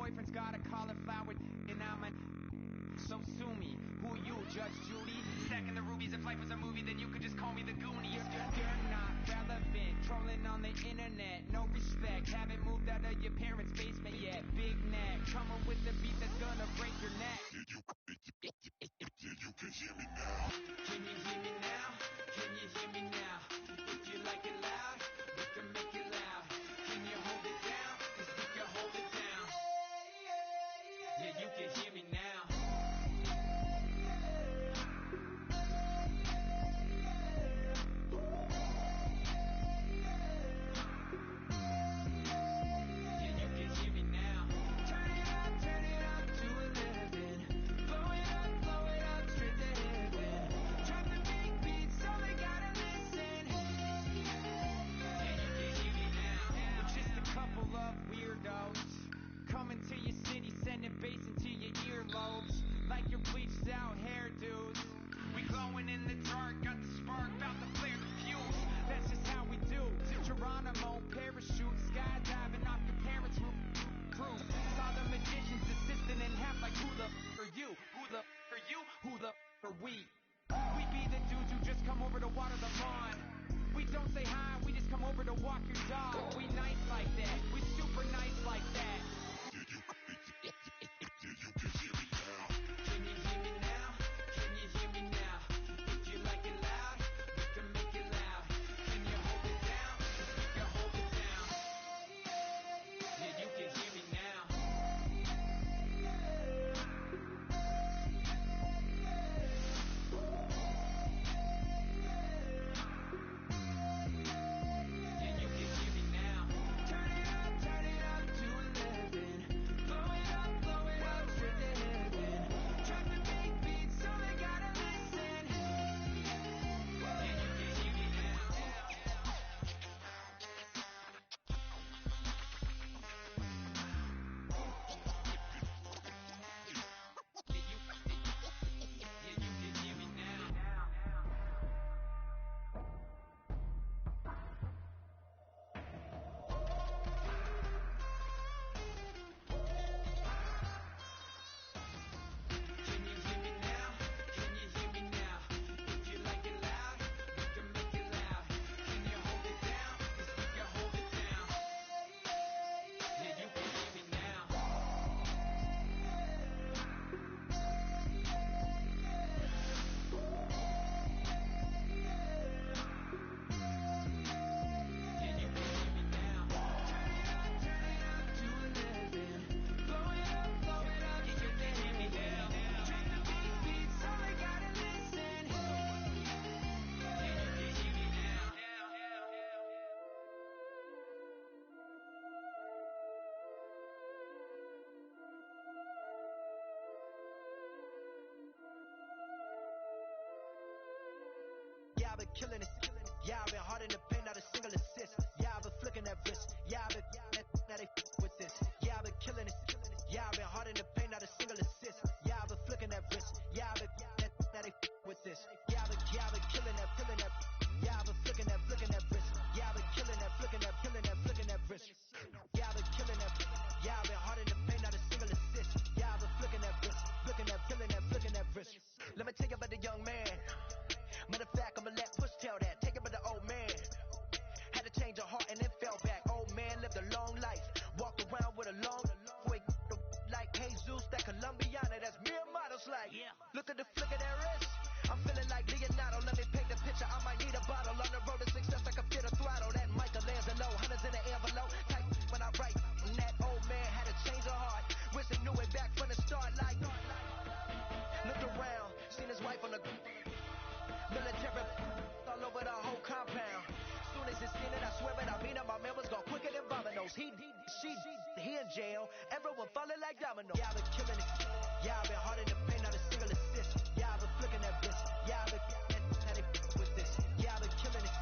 D: boyfriend's got a cauliflower, and I'm a. So sue me. Who are you, Judge Judy? Stacking the rubies. If life was a movie, then you could just call me the Goonies. You're not relevant. Trolling on the internet. No respect. Haven't moved out of your parents' basement yet. Big neck. Coming with the beat that's gonna break your neck.
E: Yeah, you can hear me now.
D: Can you hear me now? Can you hear me now? If you like it loud, we can make it loud. Can you hold it down? 'Cause we can hold it down. Yeah, you can hear me now. Coming to your city, sending bass into your earlobes. Like your bleached out hairdos. We glowing in the dark, got the spark, about to flare the fuse. That's just how we do. To Geronimo, parachute, skydiving off your parents' roof. Saw the magician's assistant in half like who the are you? Who the are you? Who the are we? We be the dudes who just come over to water the lawn. We don't say hi, we just come over to walk your dog. We nice like that, we super nice like that.
E: Yeah, you can hear me now.
D: Can you hear me now? Can you hear me now? If you like it loud, we can make it loud. Can you hold it down? 'Cause we can hold it down. Yeah, you can hear me now. Yeah, you can hear me now. Turn it up to 11. Blow it up straight to heaven. Drop the big beat so they gotta listen. Yeah, you can hear me now. Can you hear me now? Can you hear me now? If you like it loud, we can make it loud. Can you hold it down? 'Cause we can hold it down. Yeah, you can hear me now. Yeah, you can hear me now. Turn it up to 11. Blow it up straight to heaven. Drop the big beat so they gotta listen. Yeah, you can hear me now.
F: Yeah, I've been killing it. Yeah, I've been hard in the paint, not a single assist. Yeah, I've been flicking that wrist. Yeah, I've been now they with this. Yeah, I've been killing it. Yeah, I've been hard in the paint, not a single assist. Yeah, I've been flicking that wrist. Yeah, I've been now they with this. Yeah, I've been killing that. Yeah, I've been flicking that wrist. Yeah, I've been killing that, flicking that wrist. Yeah, I've been killing that. Yeah, I've been hard in the paint, not a single assist. Yeah, I've been flicking that wrist, flicking that wrist. Let me tell you about the young man. Matter of fact, I'ma let Push tell that. Take it with the old man. Had to change her heart and then fell back. Old man lived a long life. Walked around with a long wig like Jesus, that Colombiana. That's mere models like. Look at the flick of that wrist. I'm feeling like Leonardo. Let me paint the picture. I might need a bottle. On the road to success, I can feel the throttle. That Michelangelo, hundreds in the envelope. Type when I write. And that old man had to change her heart. Wish he knew it back from the start. Like, looked around, seen his wife on the military all over the whole compound. Soon as he seen it, I swear it, I mean it, my man was gone quicker than dominoes. He in jail, everyone falling like dominoes. Yeah, I've been killing it. Yeah, I've been hard in the paint, not a single assist. Yeah, I've been flicking that wrist. Yeah, I've been now they with this. Yeah, I've been killing it.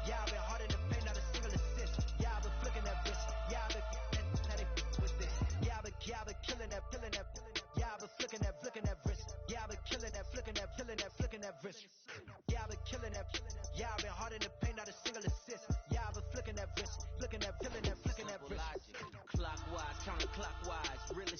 F: Yeah, I've been hard in the paint, not a single assist. Yeah, I've been flicking that wrist. Yeah, I've been now they with this. Yeah, I've been killing that. Yeah, I've been flicking that wrist. Yeah, I've been killing that, flicking that wrist. Yeah, I've been killing that. Yeah, I've been hard in the paint, not a single assist. Yeah, I've been flicking that wrist, flicking that wrist.
D: Clockwise, counterclockwise, real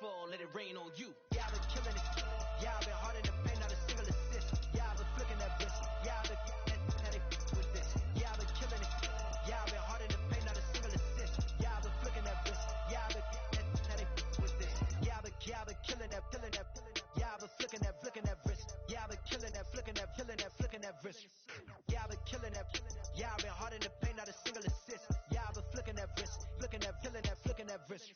F: fall, let it rain on you. Yeah, I've been killing it. Yeah, I've been hard in the paint, not a single assist. Yeah, I've been flicking that bitch. Yeah, I've been how they with this. Yeah, I've been killing it. Yeah, I've been hard in the paint, not a single assist. Yeah, I've been flicking that bitch. Yeah, I've been how they with this. Yeah, I've been killing that, killing that. Yeah, I've been flicking that wrist. Yeah, I've been killing that, flicking that, flicking that wrist. Yeah, I've been killing that. Yeah, I've been hard in the paint, not a single assist. Yeah, I've been flicking that wrist, flicking that, killing that, flicking that wrist.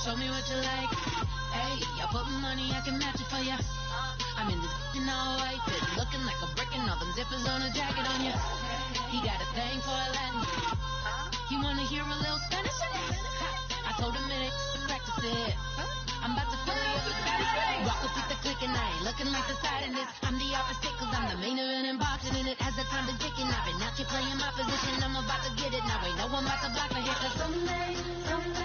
G: Show me what you like. Hey, I put money, I can match it for ya. I'm in this in all white, fit looking like a brick and all them zippers on a jacket on ya. He got a thing for a Latin. He wanna hear a little Spanish? I told him it ain't to practice it. I'm about to fill you up with Spanish. Rock with the click and I ain't looking like the side in this. I'm the opposite cause I'm the main event and boxing in it. As the time been ticking, I've been out here playing my position. I'm about to get it now. Ain't no one about to block me here cause someday, someone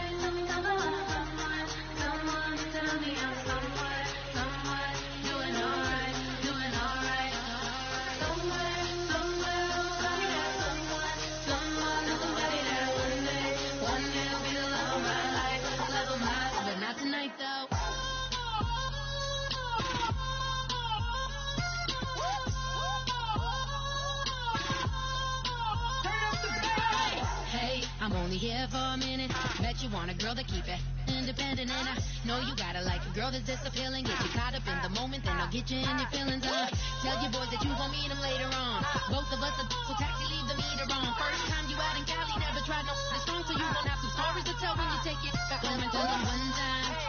G: only here for a minute. Bet you want a girl to keep it independent, and I know you gotta like a girl that's this appealing. Get you caught up in the moment, then I'll get you in your feelings. Tell your boys that you gon' meet them later on. Both of us are so taxi, leave the meter on. First time you out in Cali, never tried no this strong, so you gon' have some stories to tell when you take it back home and tell them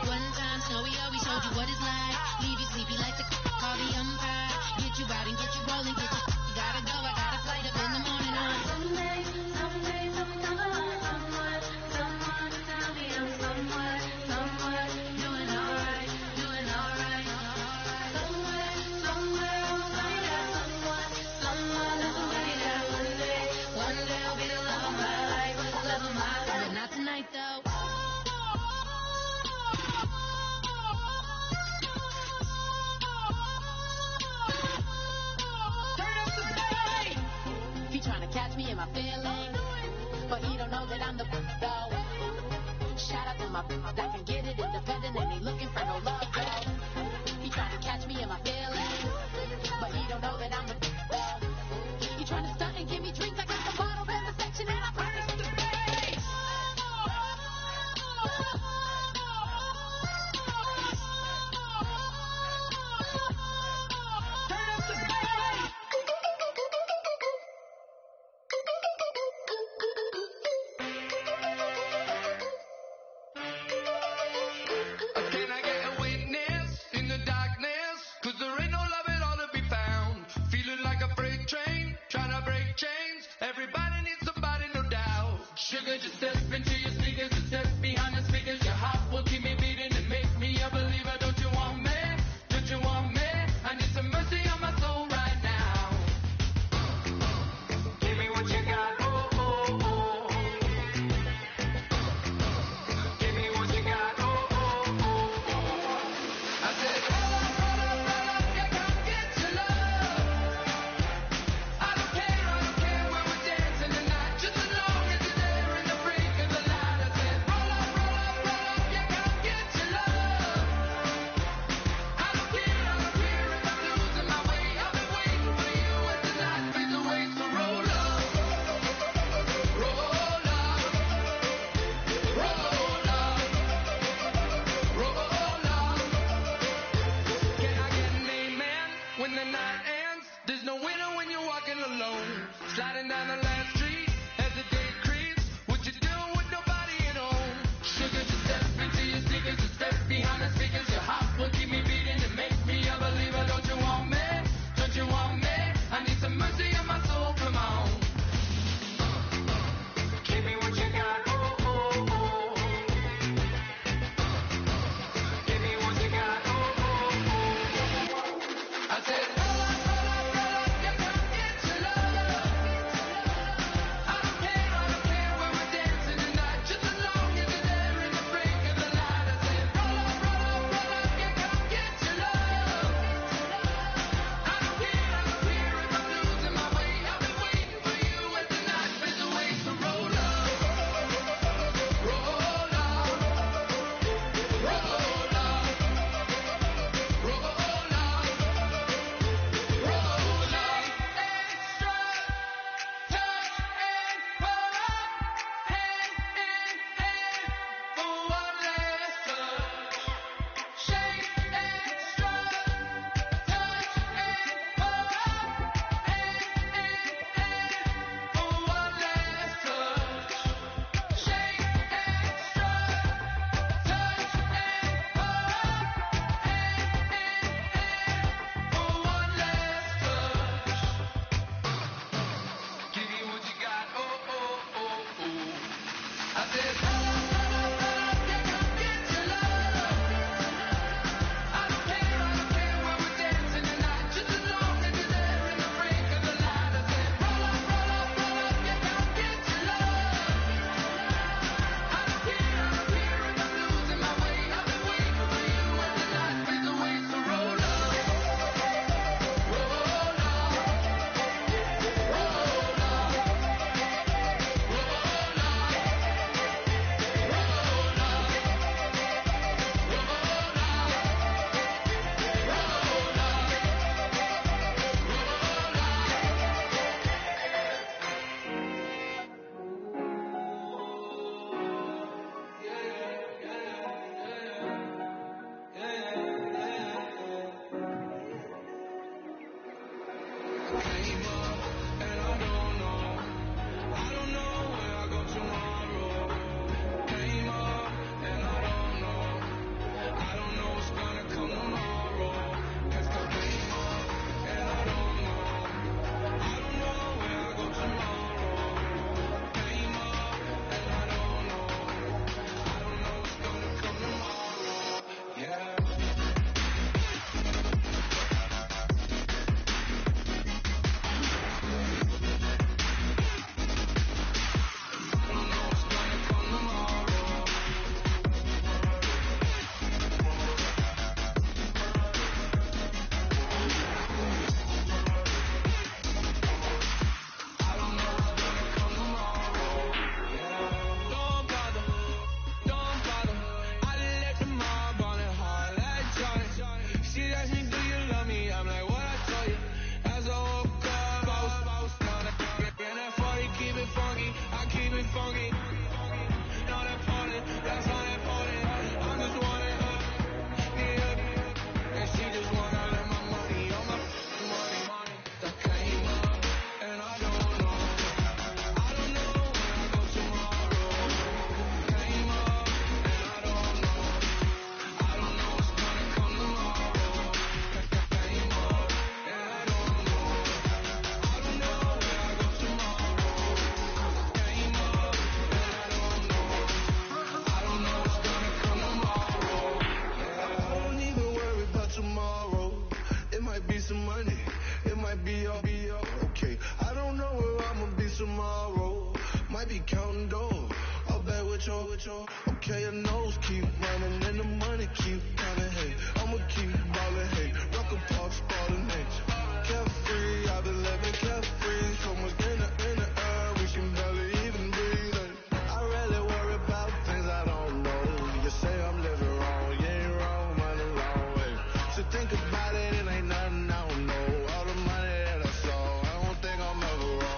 G: one time, Snowy always showed you what it's like. Leave you sleepy like the call the umpire. Get you out and get you rolling, get you gotta go, I got a flight up in the morning on. Someday, someone tell me I'm somewhere, doing alright. Somewhere, I'll find out someone that's somebody that one day I'll be the love of my life, but not tonight though. He tryna catch me in my feelings, but he don't know that I'm the though. Shout out to my that can get it independent and he looking for no love though. He tryna catch me in my feelings, but he don't know that I'm the though. He tryna stunt and give me drinks. I got the bottle in the section and I promise to pay.
F: Again, I Okay, your nose keep running and the money keep coming. Hey, I'ma keep ballin'. Hey, rock a park, spallin'. Hey, carefree, I've been living carefree. So much in the air, we can barely even breathe. Hey, I really worry about things I don't know. You say I'm living wrong, you ain't wrong, man, alone. Hey, so think about it, it ain't nothing I don't know. All the money that I saw, I don't think I'm ever wrong.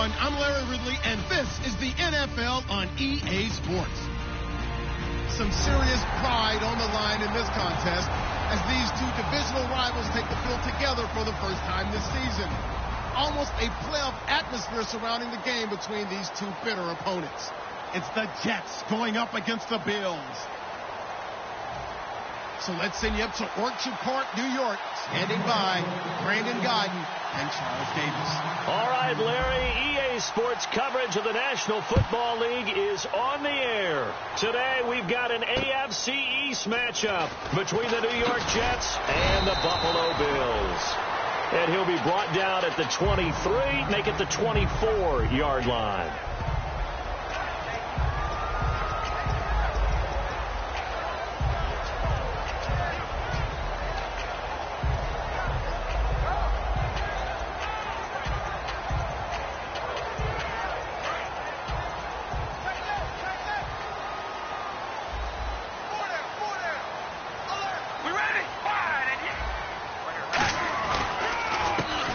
H: I'm Larry Ridley, and this is the NFL on EA Sports. Some serious pride on the line in this contest as these two divisional rivals take the field together for the first time this season. Almost a playoff atmosphere surrounding the game between these two bitter opponents. It's the Jets going up against the Bills. So let's send you up to Orchard Park, New York, standing by Brandon Godden and Charles Davis.
B: All right, Larry, EA Sports coverage of the National Football League is on the air. Today, we've got an AFC East matchup between the New York Jets and the Buffalo Bills. And he'll be brought down at the 23, make it the 24-yard line.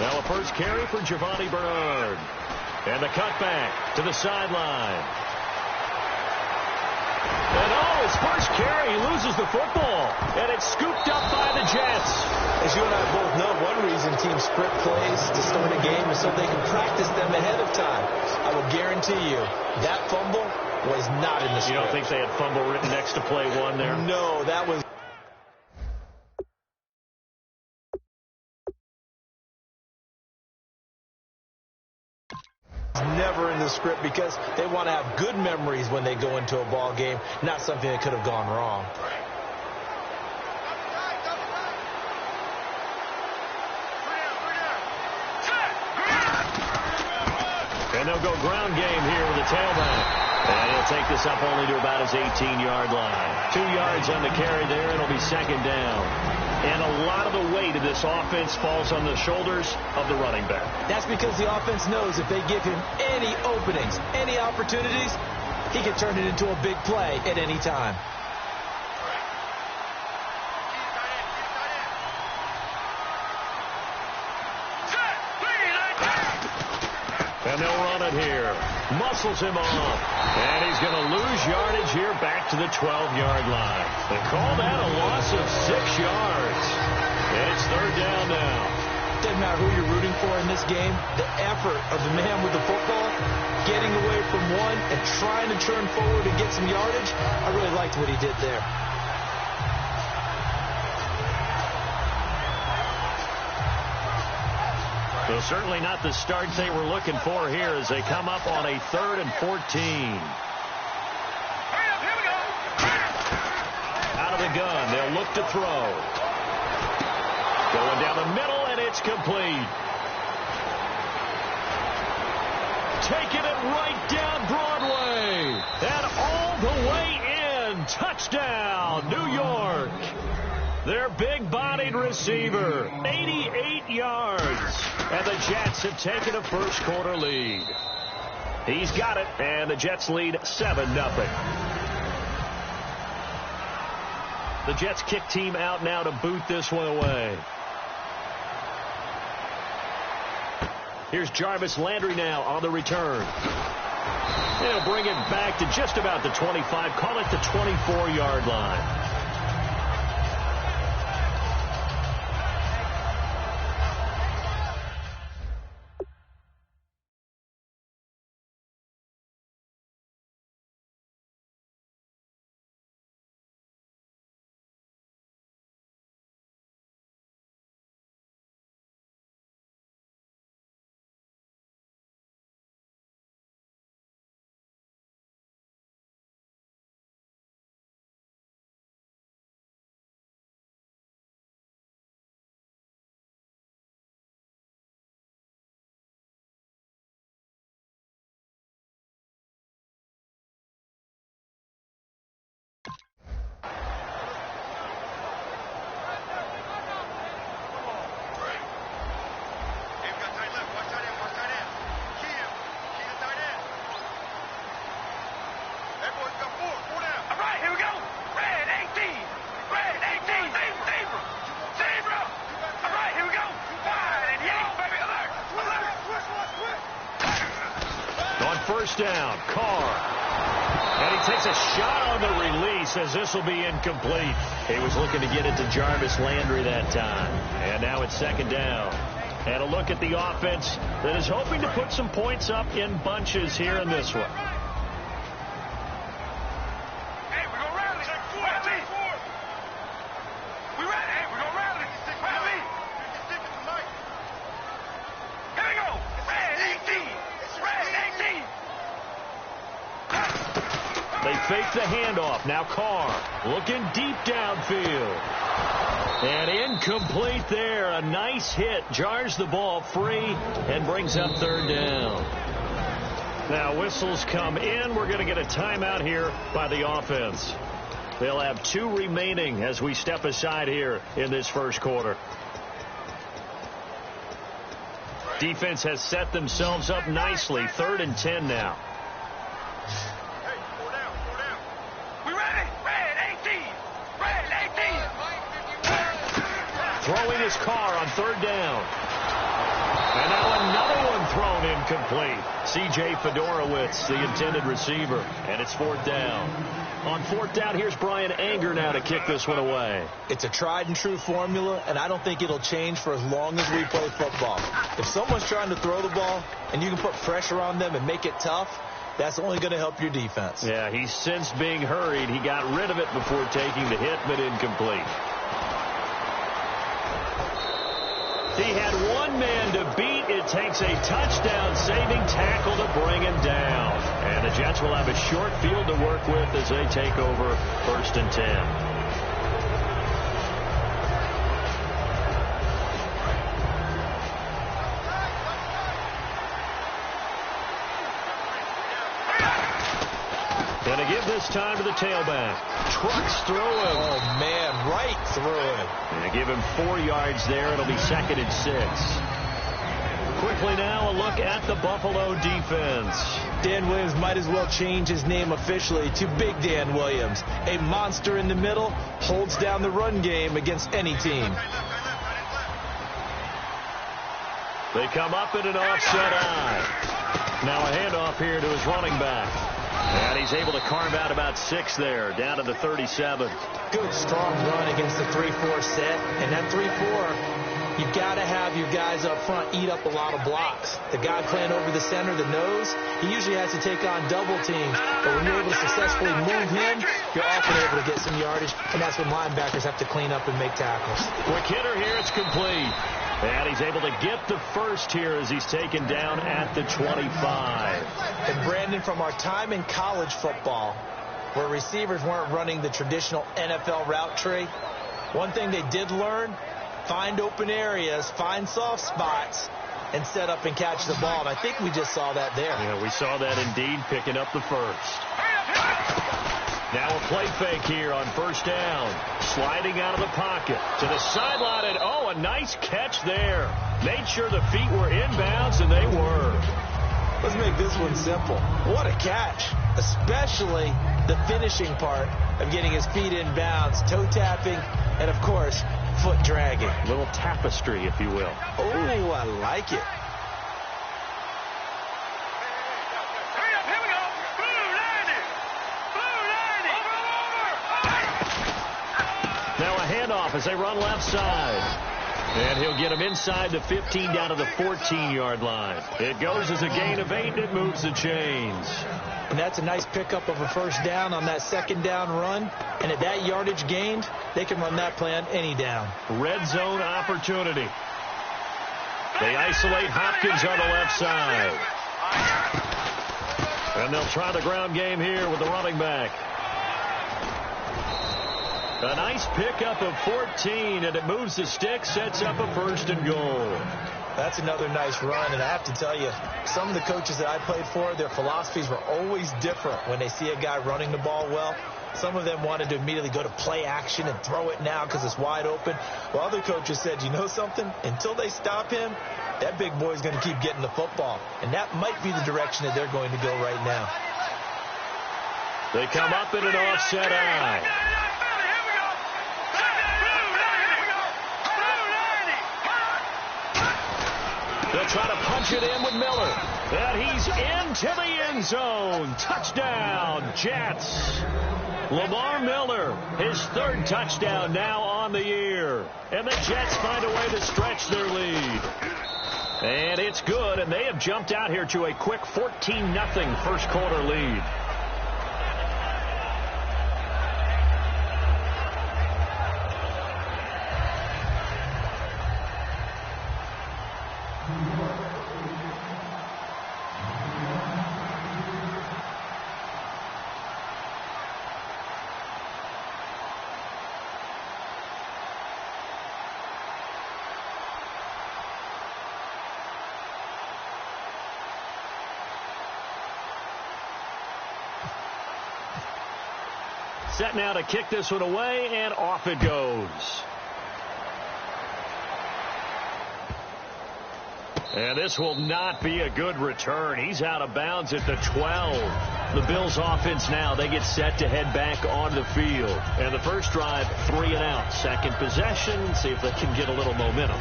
B: Now a first carry for Giovanni Bernard. And the cutback to the sideline. And his first carry, he loses the football. And it's scooped up by the Jets.
A: As you and I both know, one reason teams sprint plays to start a game is so they can practice them ahead of time. I will guarantee you, that fumble was not in the script.
B: You don't think they had fumble written next to play one there?
A: No, that was... never in the script because they want to have good memories when they go into a ball game, not something that could have gone wrong.
B: And they'll go ground game here with the tailback. And he'll take this up only to about his 18-yard line. 2 yards on the carry there. It'll be second down. And a lot of the weight of this offense falls on the shoulders of the running back.
A: That's because the offense knows if they give him any openings, any opportunities, he can turn it into a big play at any time.
B: And they'll run it here. Muscles him off. And he's going to lose yardage here back to the 12-yard line. They call that a loss of 6 yards. And it's third down now.
A: Doesn't matter who you're rooting for in this game. The effort of the man with the football, getting away from one and trying to turn forward and get some yardage, I really liked what he did there.
B: So certainly not the start they were looking for here as they come up on a 3rd and 14. Out of the gun, they'll look to throw. Going down the middle, and it's complete. Taking it right down Broadway. And all the way in. Touchdown, New York. Their big-bodied receiver, 88 yards. And the Jets have taken a first-quarter lead. He's got it, and the Jets lead 7-0. The Jets kick team out now to boot this one away. Here's Jarvis Landry now on the return. They'll bring it back to just about the 25, call it the 24-yard line. First down, Carr. And he takes a shot on the release as this will be incomplete. He was looking to get it to Jarvis Landry that time. And now it's second down. And a look at the offense that is hoping to put some points up in bunches here in this one. Fake the handoff. Now Carr looking deep downfield. And incomplete there. A nice hit. Jars the ball free and brings up third down. Now whistles come in. We're going to get a timeout here by the offense. They'll have 2 remaining as we step aside here in this first quarter. Defense has set themselves up nicely. 3rd and 10 now. Throwing his Carr on third down. And now another one thrown incomplete. C.J. Fedorowicz, the intended receiver. And it's 4th down. On 4th down, here's Brian Anger now to kick this one away.
A: It's a tried-and-true formula, and I don't think it'll change for as long as we play football. If someone's trying to throw the ball and you can put pressure on them and make it tough, that's only going to help your defense.
B: Yeah, he's since being hurried. He got rid of it before taking the hit, but incomplete. He had one man to beat it takes a touchdown-saving tackle to bring him down. And the Jets will have a short field to work with as they take over 1st and 10. Going to give this time to the tailback. Trucks through him.
A: Oh, man, right through him.
B: And they give him 4 yards there. It'll be 2nd and 6. Quickly now, a look at the Buffalo defense.
A: Dan Williams might as well change his name officially to Big Dan Williams. A monster in the middle, holds down the run game against any team.
B: They come up in an offset eye. Now a handoff here to his running back. And he's able to carve out about 6 there, down to the 37.
A: Good, strong run against the 3-4 set. And that 3-4, you've got to have your guys up front eat up a lot of blocks. The guy playing over the center, the nose, he usually has to take on double teams. But when you're able to successfully move him, you're often able to get some yardage. And that's when linebackers have to clean up and make tackles.
B: Quick hitter here, it's complete. And he's able to get the first here as he's taken down at the 25.
A: And Brandon, from our time in college football, where receivers weren't running the traditional NFL route tree, one thing they did learn, find open areas, find soft spots, and set up and catch the ball. And I think we just saw that there.
B: Yeah, we saw that indeed, picking up the first. Now a play fake here on 1st down. Sliding out of the pocket to the sideline, and oh, a nice catch there. Made sure the feet were inbounds, and they were.
A: Let's make this one simple. What a catch, especially the finishing part of getting his feet in bounds, toe tapping, and of course, foot dragging.
B: A little tapestry, if you will.
A: Oh, I like it.
B: Now a handoff as they run left side. And he'll get him inside the 15 down to the 14-yard line. It goes as a gain of 8, and it moves the chains.
A: And that's a nice pickup of a 1st down on that 2nd down run. And at that yardage gained, they can run that play on any down.
B: Red zone opportunity. They isolate Hopkins on the left side. And they'll try the ground game here with the running back. A nice pickup of 14, and it moves the stick, sets up a 1st and goal.
A: That's another nice run, and I have to tell you, some of the coaches that I played for, their philosophies were always different when they see a guy running the ball well. Some of them wanted to immediately go to play action and throw it now because it's wide open. While other coaches said, you know something? Until they stop him, that big boy's going to keep getting the football. And that might be the direction that they're going to go right now.
B: They come up in an offset eye. They'll try to punch it in with Miller. And he's into the end zone. Touchdown, Jets. Lamar Miller, his 3rd touchdown now on the year. And the Jets find a way to stretch their lead. And it's good, and they have jumped out here to a quick 14-0 first quarter lead. Set now to kick this one away, and off it goes. And this will not be a good return. He's out of bounds at the 12. The Bills offense now, they get set to head back on the field. And the first drive, 3 and out. Second possession, see if they can get a little momentum.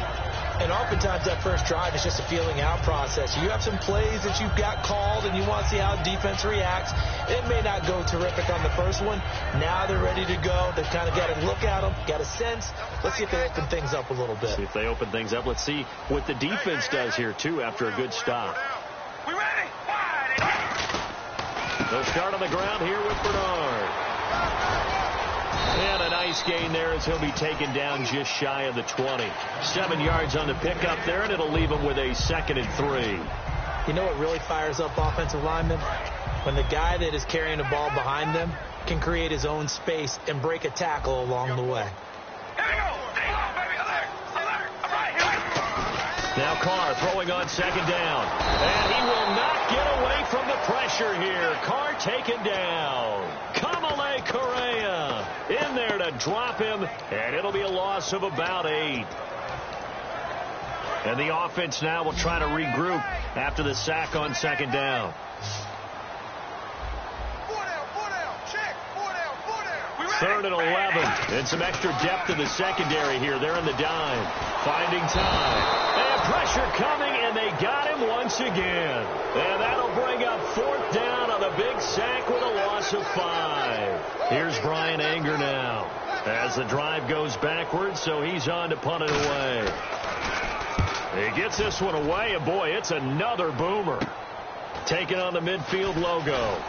A: And oftentimes that first drive is just a feeling out process. You have some plays that you've got called and you want to see how defense reacts. It may not go terrific on the first one. Now they're ready to go. They've kind of got to look at them, got a sense. Let's see if they open things up a little bit.
B: See if they open things up. Let's see what the defense does here, too, after a good stop.
C: We ready?
B: They'll start on the ground here with Bernard. And a nice gain there as he'll be taken down just shy of the 20. 7 yards on the pickup there, and it'll leave him with a 2nd and 3.
A: You know what really fires up offensive linemen? When the guy that is carrying the ball behind them can create his own space and break a tackle along the way.
B: Now Carr throwing on 2nd down. And he will not get away from the pressure here. Carr taken down. Kamale Correa in there to drop him, and it'll be a loss of about 8. And the offense now will try to regroup after the sack on 2nd down. 3rd and 11. And some extra depth in the secondary here. They're in the dime. Finding time. And pressure coming, and they got him once again. And that'll bring up 4th down on a big sack with a loss of 5. Here's Brian Anger now as the drive goes backwards, so he's on to punt it away. He gets this one away, and boy, it's another boomer. Taking on the midfield logo.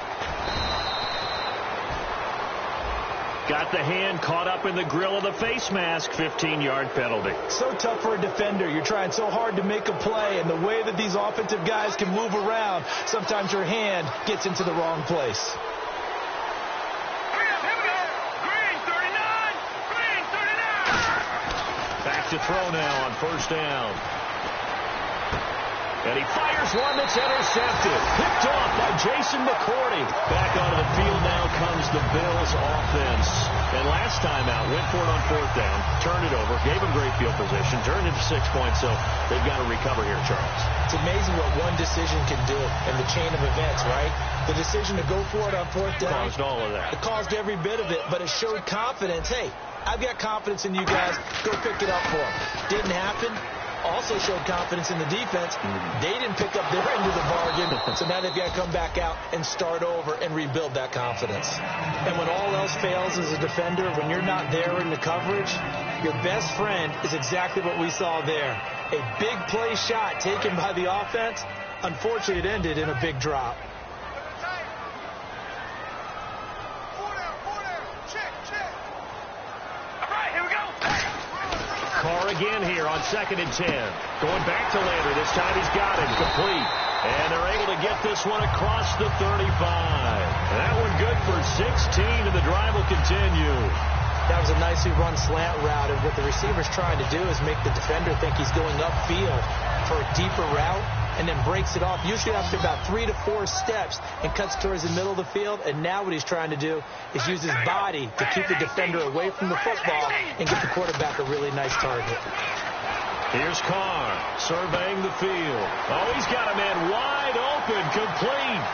B: Got the hand caught up in the grill of the face mask. 15-yard penalty.
A: So tough for a defender. You're trying so hard to make a play, and the way that these offensive guys can move around, sometimes your hand gets into the wrong place.
C: Green 39! Green 39!
B: Back to throw now on 1st down. And he fires one that's intercepted. Picked off by Jason McCourty. Back onto the field now comes the Bills offense. And last time out, went for it on 4th down, turned it over, gave him great field position, turned it to 6 points, so they've got to recover here, Charles.
A: It's amazing what one decision can do in the chain of events, right? The decision to go for it on 4th down.
B: Caused all of that.
A: It caused every bit of it, but it showed confidence. Hey, I've got confidence in you guys. Go pick it up for them. Didn't happen. Also showed confidence in the defense. They didn't pick up their end of the bargain, so now they've got to come back out and start over and rebuild that confidence. And when all else fails as a defender, when you're not there in the coverage, your best friend is exactly what we saw there. A big play shot taken by the offense. Unfortunately, it ended in a big drop.
B: Carr again here on 2nd and 10. Going back to Lander. This time he's got it. Complete. And they're able to get this one across the 35. That one good for 16, and the drive will continue.
A: That was a nicely run slant route, and what the receiver's trying to do is make the defender think he's going upfield for a deeper route, and then breaks it off, usually after about 3 to 4 steps, and cuts towards the middle of the field. And now what he's trying to do is use his body to keep the defender away from the football and get the quarterback a really nice target.
B: Here's Carr surveying the field. Oh, he's got a man wide open, complete.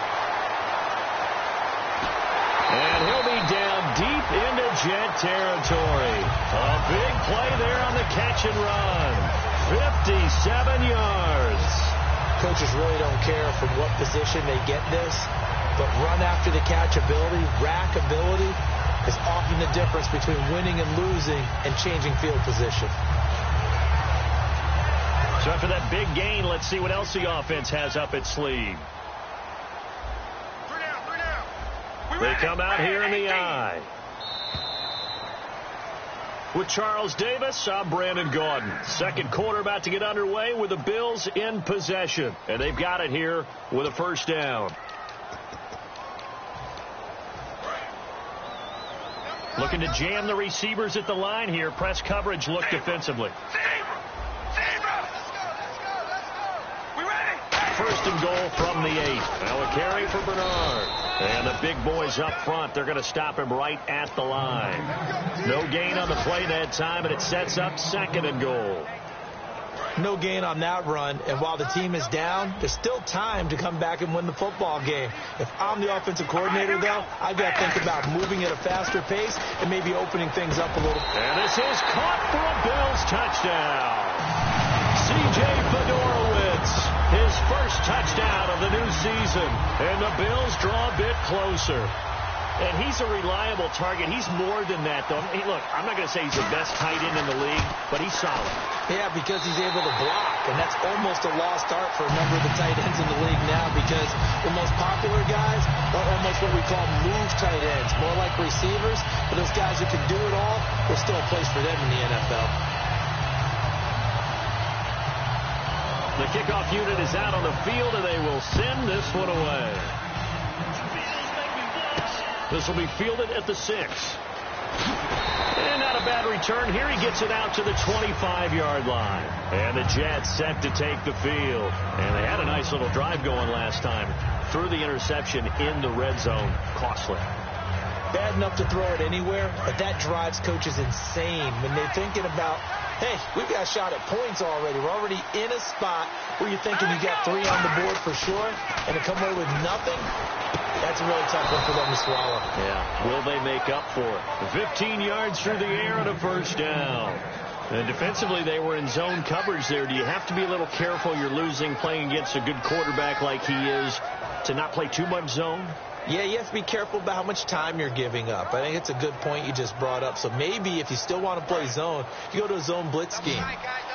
B: And he'll be down deep into Jet territory. A big play there on the catch and run. 57 yards.
A: Coaches really don't care from what position they get this, but run after the catch ability, rack ability, is often the difference between winning and losing and changing field position.
B: So after that big gain, let's see what else the offense has up its sleeve. They come out here in the eye. With Charles Davis, I'm Brandon Gaudin. Second quarter about to get underway with the Bills in possession. And they've got it here with a 1st down. Looking to jam the receivers at the line here. Press coverage look defensively. First and goal from the 8. Now a carry for Bernard. And the big boys up front, they're going to stop him right at the line. No gain on the play that time, and it sets up 2nd and goal.
A: No gain on that run, and while the team is down, there's still time to come back and win the football game. If I'm the offensive coordinator, though, I've got to think about moving at a faster pace and maybe opening things up a little.
B: And this is caught for a Bills touchdown. C.J. Fedorowicz, his first touchdown of the new season, and the Bills draw a bit closer. And he's a reliable target. He's more than that, though. Hey, look, I'm not going to say he's the best tight end in the league, but he's solid.
A: Yeah, because he's able to block, and that's almost a lost art for a number of the tight ends in the league now, because the most popular guys are almost what we call move tight ends, more like receivers. But those guys who can do it all, there's still a place for them in the NFL.
B: The kickoff unit is out on the field, and they will send this one away. This will be fielded at the 6. And not a bad return. Here he gets it out to the 25-yard line. And the Jets set to take the field. And they had a nice little drive going last time. Threw the interception in the red zone. Costly.
A: Bad enough to throw it anywhere, but that drives coaches insane when they're thinking about, hey, we've got a shot at points already. We're already in a spot where you're thinking you got 3 on the board for sure, and to come away with nothing, that's a really tough one for them to swallow.
B: Yeah, will they make up for it? 15 yards through the air and a first down. And defensively, they were in zone coverage there. Do you have to be a little careful? You're losing playing against a good quarterback like he is to not play too much zone?
A: Yeah, you have to be careful about how much time you're giving up. I think it's a good point you just brought up. So maybe if you still want to play zone, you go to a zone blitz scheme,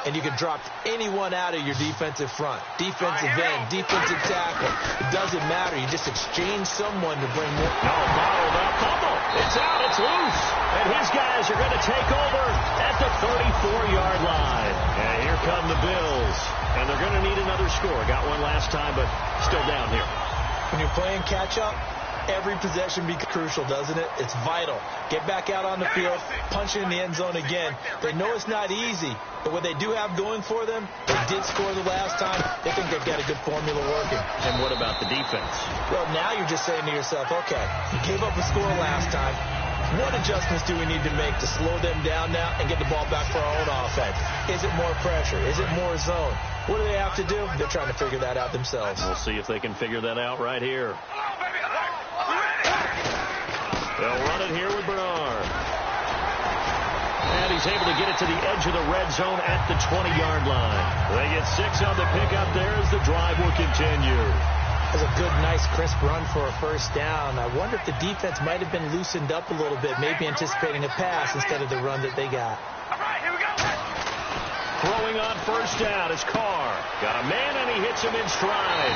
A: and you can drop anyone out of your defensive front, defensive end, defensive tackle. It doesn't matter. You just exchange someone to bring more.
B: No, bottled up. Fumble. It's out. It's loose. And his guys are going to take over at the 34-yard line. And here come the Bills. And they're going to need another score. Got one last time, but still down here.
A: When you're playing catch-up, every possession becomes crucial, doesn't it? It's vital. Get back out on the field, punch it in the end zone again. They know it's not easy, but what they do have going for them, they did score the last time. They think they've got a good formula working.
B: And what about the defense?
A: Well, now you're just saying to yourself, okay, we gave up a score last time. What adjustments do we need to make to slow them down now and get the ball back for our own offense? Is it more pressure? Is it more zone? What do they have to do? They're trying to figure that out themselves.
B: We'll see if they can figure that out right here. They'll run it here with Bernard. And he's able to get it to the edge of the red zone at the 20-yard line. They get 6 on the pickup there as the drive will continue.
A: That was a good, nice, crisp run for a first down. I wonder if the defense might have been loosened up a little bit, maybe anticipating a pass instead of the run that they got.
C: All right, here we go.
B: Throwing on first down is Carr. Got a man, and he hits him in stride.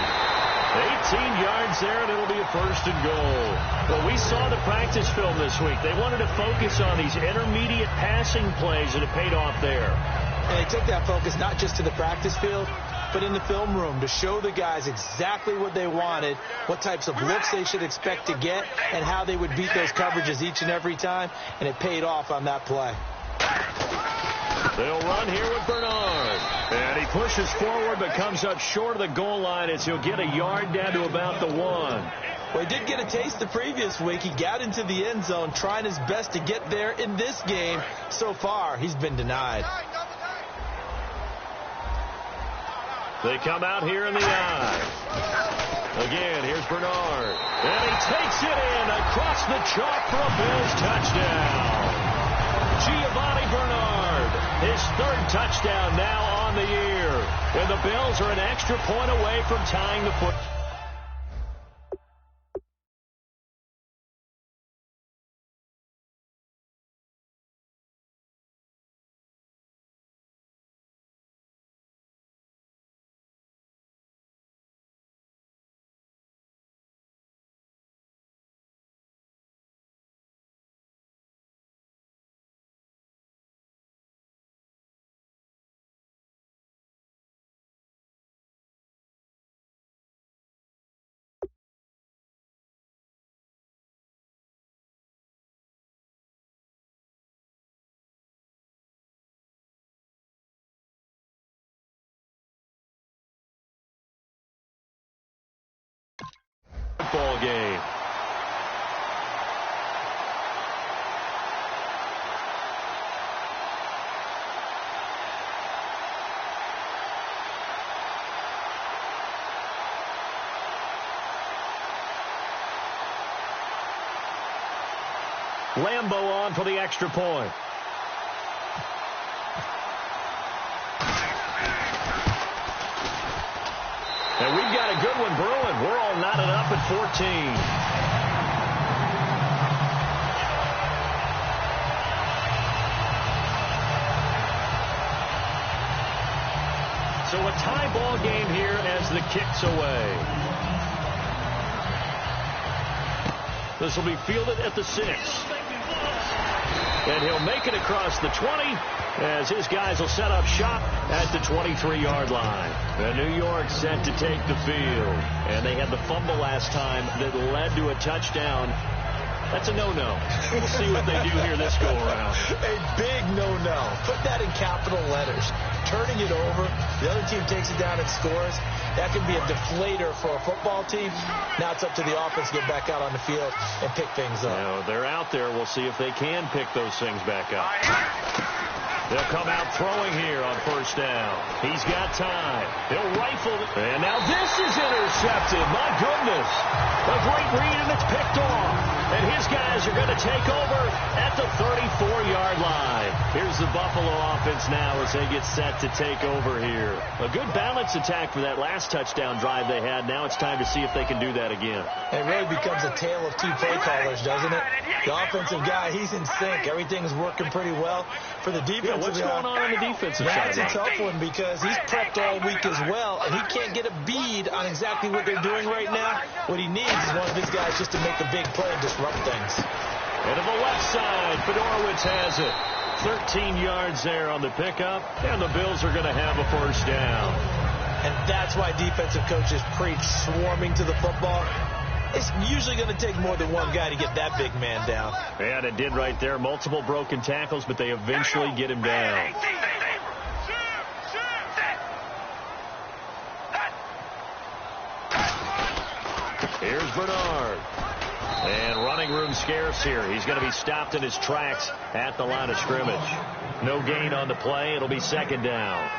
B: 18 yards there, and it'll be a first and goal. Well, we saw the practice film this week. They wanted to focus on these intermediate passing plays, and it paid off there.
A: And they took that focus not just to the practice field, but in the film room to show the guys exactly what they wanted, what types of looks they should expect to get, and how they would beat those coverages each and every time, and it paid off on that play.
B: They'll run here with Bernard. And he pushes forward but comes up short of the goal line as he'll get a yard down to about the 1.
A: Well, he did get a taste the previous week. He got into the end zone trying his best to get there in this game. So far, he's been denied.
B: They come out here in the eye. Again, here's Bernard. And he takes it in across the chalk for a Bills touchdown. Giovanni Bernard, his 3rd touchdown now on the year. And the Bills are an extra point away from tying the foot. Ball game. Lambeau on for the extra point. And we've got a good one brewing. We're all knotted up at 14. ball game here as the kick's away. This will be fielded at the 6. And he'll make it across the 20 as his guys will set up shop at the 23-yard line. And New York set to take the field. And they had the fumble last time that led to a touchdown. That's a no-no. We'll see what they do here this go-around.
A: A big no-no. Put that in capital letters. Turning it over, the other team takes it down and scores. That can be a deflator for a football team. Now it's up to the offense to get back out on the field and pick things up.
B: Now, they're out there. We'll see if they can pick those things back up. They'll come out throwing here on first down. He's got time. He'll rifle it. And now this is intercepted. My goodness. A great read, and it's picked off. And his guys are going to take over at the 34-yard line. Here's the Buffalo offense now as they get set to take over here. A good balance attack for that last touchdown drive they had. Now it's time to see if they can do that again.
A: It really becomes a tale of two play callers, doesn't it? The offensive guy, he's in sync. Everything's working pretty well. For the defensive
B: what's going on the defensive side?
A: That's a tough one because he's prepped all week as well, and he can't get a bead on exactly what they're doing right now. What he needs is one of his guys just to make a big play and disrupt things.
B: And to the left side, Fedorowicz has it. 13 yards there on the pickup, and the Bills are going to have a first down.
A: And that's why defensive coaches preach swarming to the football. It's usually going to take more than one guy to get that big man down.
B: And it did right there. Multiple broken tackles, but they eventually get him down. Here's Bernard. And running room scarce here. He's going to be stopped in his tracks at the line of scrimmage. No gain on the play. It'll be second down.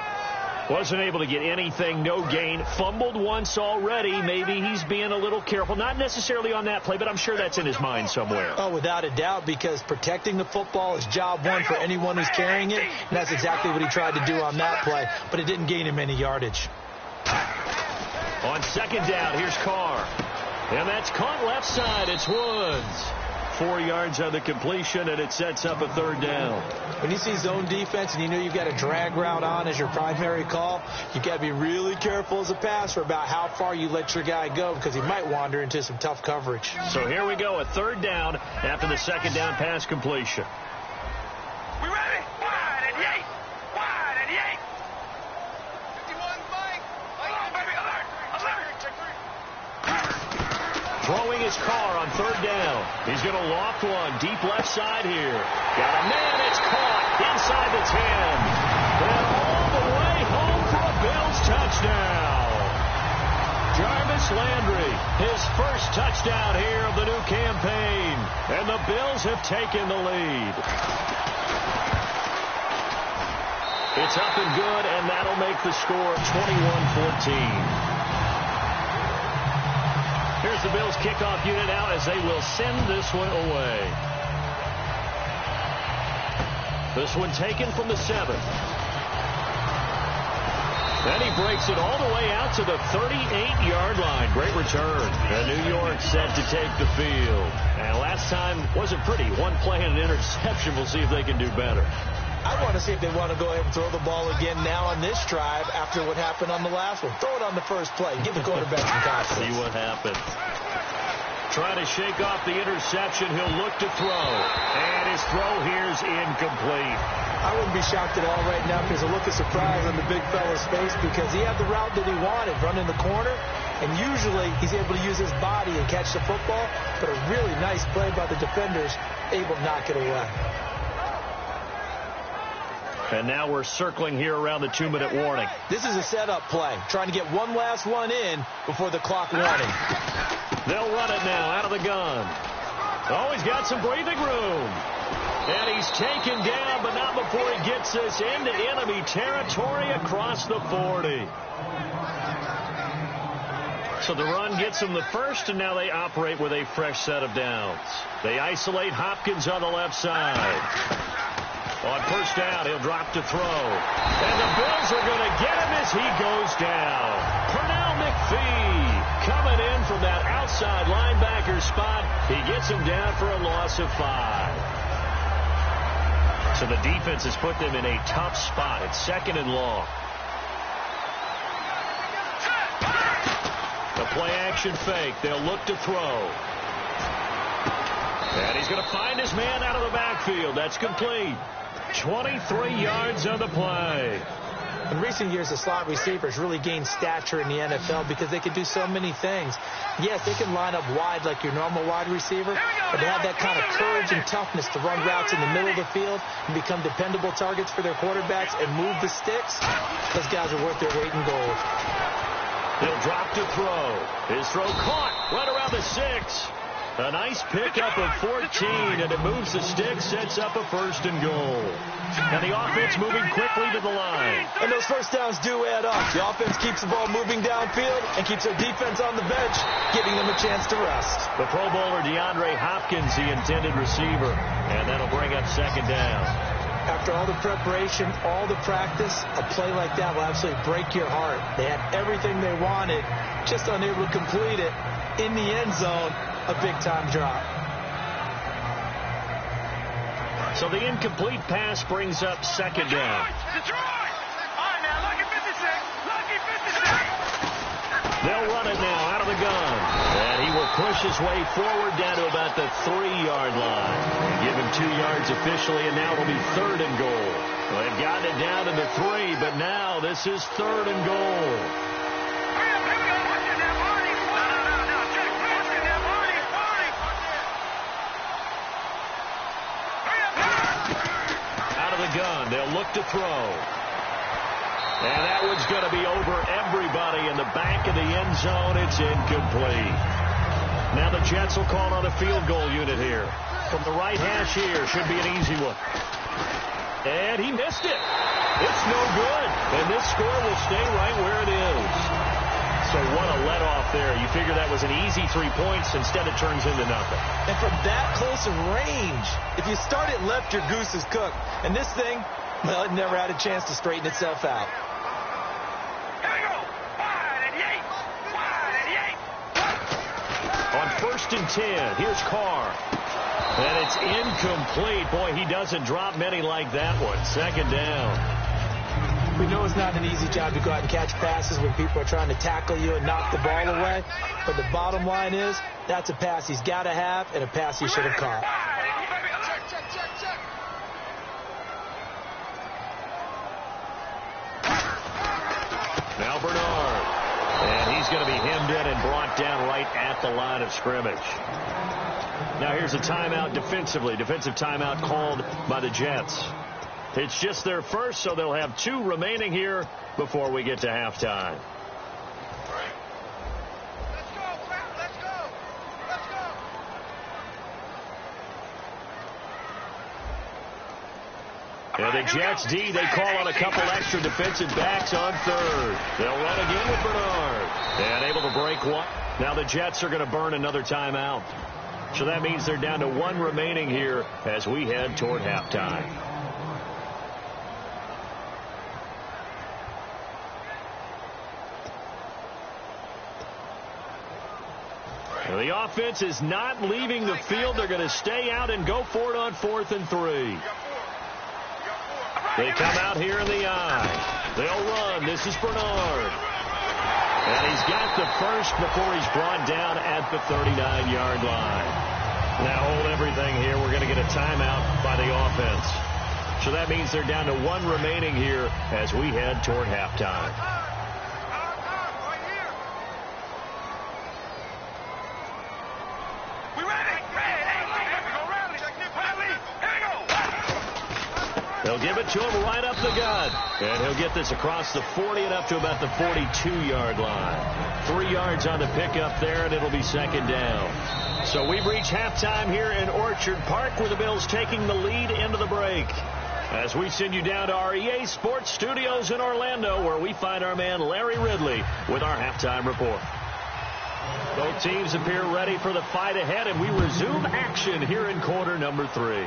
B: Wasn't able to get anything, no gain. Fumbled once already. Maybe he's being a little careful. Not necessarily on that play, but I'm sure that's in his mind somewhere.
A: Oh, without a doubt, because protecting the football is job one for anyone who's carrying it. And that's exactly what he tried to do on that play, but it didn't gain him any yardage.
B: On second down, here's Carr. And that's caught left side. It's Woods. 4 yards on the completion, and it sets up a third down.
A: When you see zone defense and you know you've got a drag route on as your primary call, you've got to be really careful as a passer about how far you let your guy go because he might wander into some tough coverage.
B: So here we go, a third down after the second down pass completion.
C: We ready? Wide and yank. Wide and yank. 51 Mike. Come on, baby. Alert. Alert. Check 3.
B: Throwing his Carr on third down. He's going to loft one deep left side here. Got a man. It's caught inside the 10. And all the way home for a Bills touchdown. Jarvis Landry, his first touchdown here of the new campaign. And the Bills have taken the lead. It's up and good, and that'll make the score 21-14. Here's the Bills kickoff unit now as they will send this one away. This one taken from the 7. Then he breaks it all the way out to the 38-yard line. Great return. And New York set to take the field. And last time wasn't pretty. One play and an interception. We'll see if they can do better.
A: I want to see if they want to go ahead and throw the ball again now on this drive after what happened on the last one. Throw it on the first play. Give the quarterback some confidence.
B: See what happens. Trying to shake off the interception. He'll look to throw. And his throw here's incomplete.
A: I wouldn't be shocked at all right now if there's a look of surprise on the big fella's face because he had the route that he wanted, running the corner. And usually he's able to use his body and catch the football. But a really nice play by the defenders, able to knock it away.
B: And now we're circling here around the 2-minute warning.
A: This is a setup play, trying to get one last one in before the clock warning.
B: They'll run it now out of the gun. Oh, he's got some breathing room. And he's taken down, but not before he gets us into enemy territory across the 40. So the run gets them the first, and now they operate with a fresh set of downs. They isolate Hopkins on the left side. On first down, he'll drop to throw. And the Bills are going to get him as he goes down. Pernell McPhee coming in from that outside linebacker spot. He gets him down for a loss of 5. So the defense has put them in a tough spot. It's second and long. play action fake. They'll look to throw. And he's going to find his man out of the backfield. That's complete. 23 yards on the play.
A: In recent years, the slot receivers really gained stature in the NFL because they can do so many things. Yes, they can line up wide like your normal wide receiver, but they have that kind of courage and toughness to run routes in the middle of the field and become dependable targets for their quarterbacks and move the sticks. Those guys are worth their weight in gold.
B: He'll drop to throw. His throw caught right around the 6. A nice pickup of 14, and it moves the stick, sets up a 1st and goal. And the offense moving quickly to the line.
A: And those first downs do add up. The offense keeps the ball moving downfield and keeps their defense on the bench, giving them a chance to rest.
B: The Pro Bowler DeAndre Hopkins, the intended receiver, and that'll bring up 2nd down.
A: After all the preparation, all the practice, a play like that will absolutely break your heart. They had everything they wanted, just unable to complete it. In the end zone, a big-time drop.
B: So the incomplete pass brings up 2nd down.
C: Detroit! All right, now, lucky 56. Lucky 56.
B: They'll run it now out of the gun. And he will push his way forward down to about the 3-yard line. Give him 2 yards officially, and now it'll be 3rd and goal. Well, they've gotten it down to the 3, but now this is 3rd and goal. Gun. They'll look to throw. And that one's going to be over everybody in the back of the end zone. It's incomplete. Now the Jets will call on a field goal unit here. From the right hash here. Should be an easy one. And he missed it. It's no good. And this score will stay right where it is. So what a let-off there. You figure that was an easy 3 points. Instead, it turns into nothing.
A: And from that close of range, if you start it left, your goose is cooked. And this thing, well, it never had a chance to straighten itself out.
C: Here we go. 5 and 8. 5 and 8.
B: On 1st and 10, here's Carr. And it's incomplete. Boy, he doesn't drop many like that one. 2nd down.
A: We know it's not an easy job to go out and catch passes when people are trying to tackle you and knock the ball away. But the bottom line is, that's a pass he's got to have and a pass he should have caught.
B: Now Bernard. And he's going to be hemmed in and brought down right at the line of scrimmage. Now here's a timeout defensively. Defensive timeout called by the Jets. It's just their first, so they'll have 2 remaining here before we get to halftime.
C: Let's go, crap. Let's go. Let's go.
B: And the Jets D, they call on a couple extra defensive backs on 3rd. They'll run again with Bernard. And able to break one. Now the Jets are going to burn another timeout. So that means they're down to 1 remaining here as we head toward halftime. The offense is not leaving the field. They're going to stay out and go for it on 4th and 3. They come out here in the eye. They'll run. This is Bernard. And he's got the first before he's brought down at the 39-yard line. Now hold everything here. We're going to get a timeout by the offense. So that means they're down to 1 remaining here as we head toward halftime. They'll give it to him right up the gut. And he'll get this across the 40 and up to about the 42-yard line. 3 yards on the pickup there, and it'll be 2nd down. So we've reached halftime here in Orchard Park, where the Bills taking the lead into the break. As we send you down to our EA Sports Studios in Orlando, where we find our man Larry Ridley with our halftime report. Both teams appear ready for the fight ahead, and we resume action here in quarter number 3.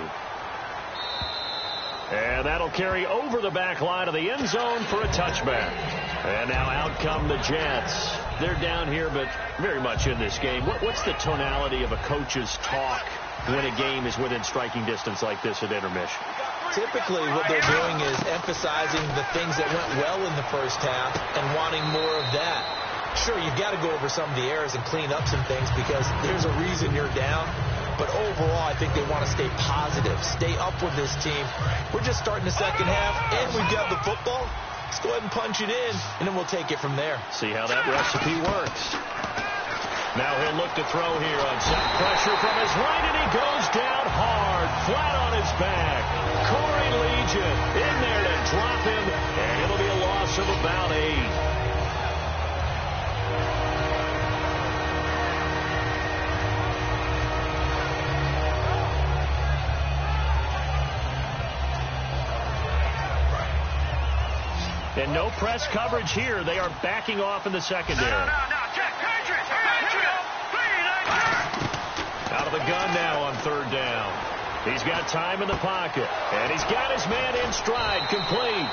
B: And that'll carry over the back line of the end zone for a touchback. And now out come the Jets. They're down here, but very much in this game. What's the tonality of a coach's talk when a game is within striking distance like this at intermission?
A: Typically, what they're doing is emphasizing the things that went well in the first half and wanting more of that. Sure, you've got to go over some of the errors and clean up some things because there's a reason you're down. But overall, I think they want to stay positive, stay up with this team. We're just starting the second half, and we've got the football. Let's go ahead and punch it in, and then we'll take it from there.
B: See how that recipe works. Now he'll look to throw here on some pressure from his right, and he goes down hard, flat on his back. Corey Legion in there to drop him, and it'll be a loss of about 8. And no press coverage here. They are backing off in the secondary.
C: No, Jack, Patriots!
B: Out of the gun now on third down. He's got time in the pocket. And he's got his man in stride, complete.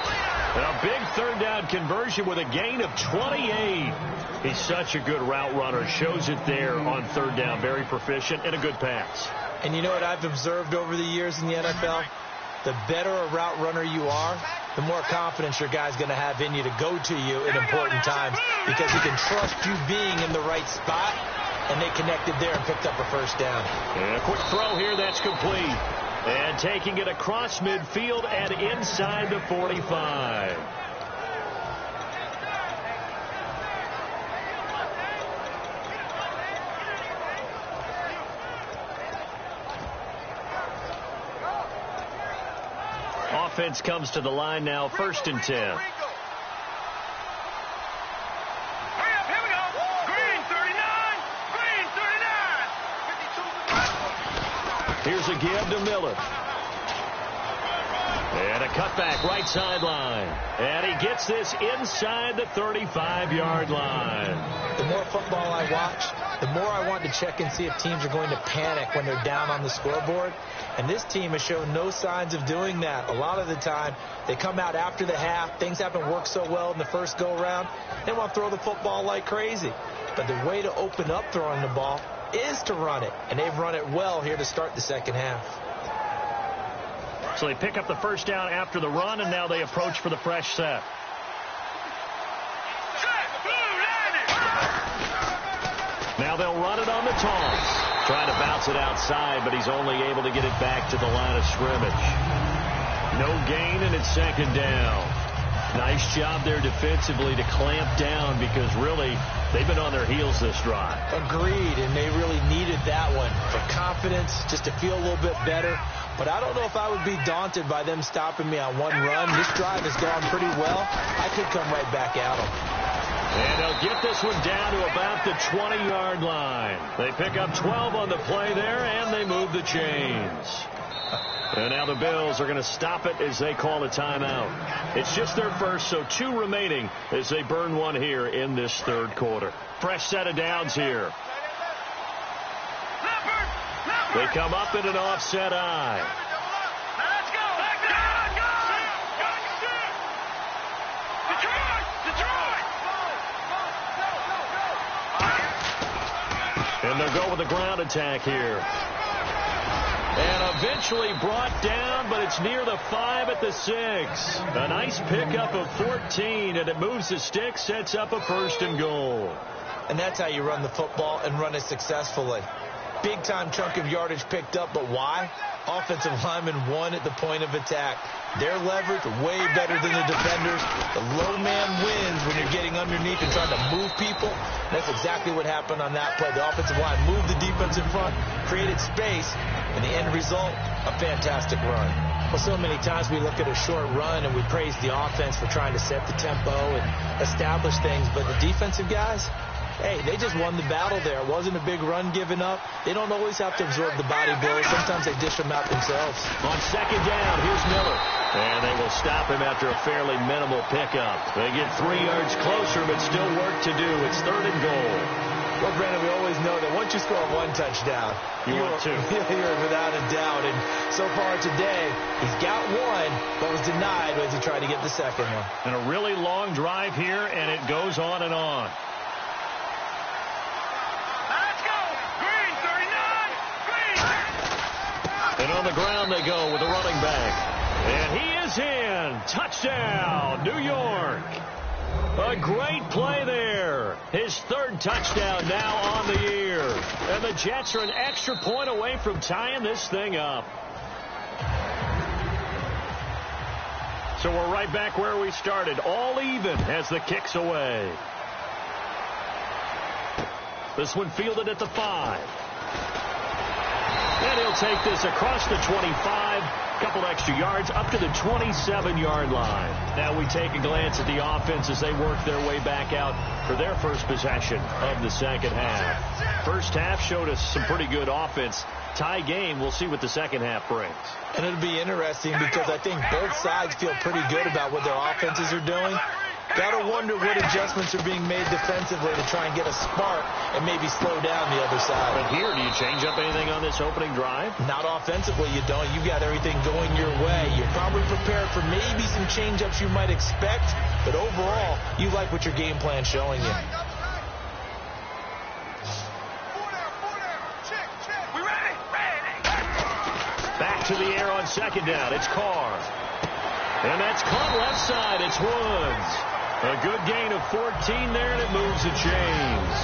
B: And a big third down conversion with a gain of 28. He's such a good route runner. Shows it there on third down. Very proficient and a good pass.
A: And you know what I've observed over the years in the NFL? The better a route runner you are, the more confidence your guy's going to have in you to go to you in important times because he can trust you being in the right spot, and they connected there and picked up a first down.
B: And a quick throw here that's complete. And taking it across midfield and inside the 45. Offense comes to the line now, 1st and 10.
C: Hurry up, here we go. Green 39.
B: Here's a give to Miller. And a cutback right sideline. And he gets this inside the 35-yard line.
A: The more football I watch, the more I want to check and see if teams are going to panic when they're down on the scoreboard. And this team has shown no signs of doing that. A lot of the time, they come out after the half. Things haven't worked so well in the first go-around. They want to throw the football like crazy. But the way to open up throwing the ball is to run it. And they've run it well here to start the second half.
B: So they pick up the first down after the run, and now they approach for the fresh set. Now they'll run it on the toss. Trying to bounce it outside, but he's only able to get it back to the line of scrimmage. No gain, and it's second down. Nice job there defensively to clamp down because really they've been on their heels this drive.
A: Agreed, and they really needed that one for confidence, just to feel a little bit better. But I don't know if I would be daunted by them stopping me on one run. This drive has gone pretty well. I could come right back at them.
B: And they'll get this one down to about the 20-yard line. They pick up 12 on the play there, and they move the chains. And now the Bills are going to stop it as they call a timeout. It's just their first, so 2 remaining as they burn one here in this third quarter. Fresh set of downs here. They come up in an offset eye. And they'll go with a ground attack here. And eventually brought down, but it's near the 5 at the 6. A nice pickup of 14, and it moves the stick, sets up a 1st and goal.
A: And that's how you run the football and run it successfully. Big-time chunk of yardage picked up, but why? Offensive linemen won at the point of attack. Their leverage way better than the defenders. The low man wins when you're getting underneath and trying to move people. That's exactly what happened on that play. The offensive line moved the defense in front, created space, and the end result, a fantastic run. Well, so many times we look at a short run and we praise the offense for trying to set the tempo and establish things, but the defensive guys, hey, they just won the battle there. It wasn't a big run given up. They don't always have to absorb the body blows. Sometimes they dish them out themselves.
B: On second down, here's Miller. And they will stop him after a fairly minimal pickup. They get 3 yards closer, but still work to do. It's 3rd and goal.
A: Well, Brandon, we always know that once you score 1 touchdown,
B: you're
A: without a doubt. And so far today, he's got 1, but was denied as he tried to get the second one.
B: And a really long drive here, and it goes on and on. And on the ground they go with the running back. And he is in. Touchdown, New York. A great play there. His third touchdown now on the year. And the Jets are an extra point away from tying this thing up. So we're right back where we started. All even as the kick's away. This one fielded at the 5. And he'll take this across the 25. Couple extra yards up to the 27-yard line. Now we take a glance at the offense as they work their way back out for their first possession of the second half. First half showed us some pretty good offense. Tie game, we'll see what the second half brings.
A: And it'll be interesting because I think both sides feel pretty good about what their offenses are doing. Got to wonder what adjustments are being made defensively to try and get a spark and maybe slow down the other side.
B: But here, do you change up anything on this opening drive?
A: Not offensively, you don't. You've got everything going your way. You're probably prepared for maybe some change-ups you might expect, but overall, you like what your game plan's showing you.
B: Back to the air on second down. It's Carr. And that's caught left side. It's Woods. A good gain of 14 there, and it moves the chains.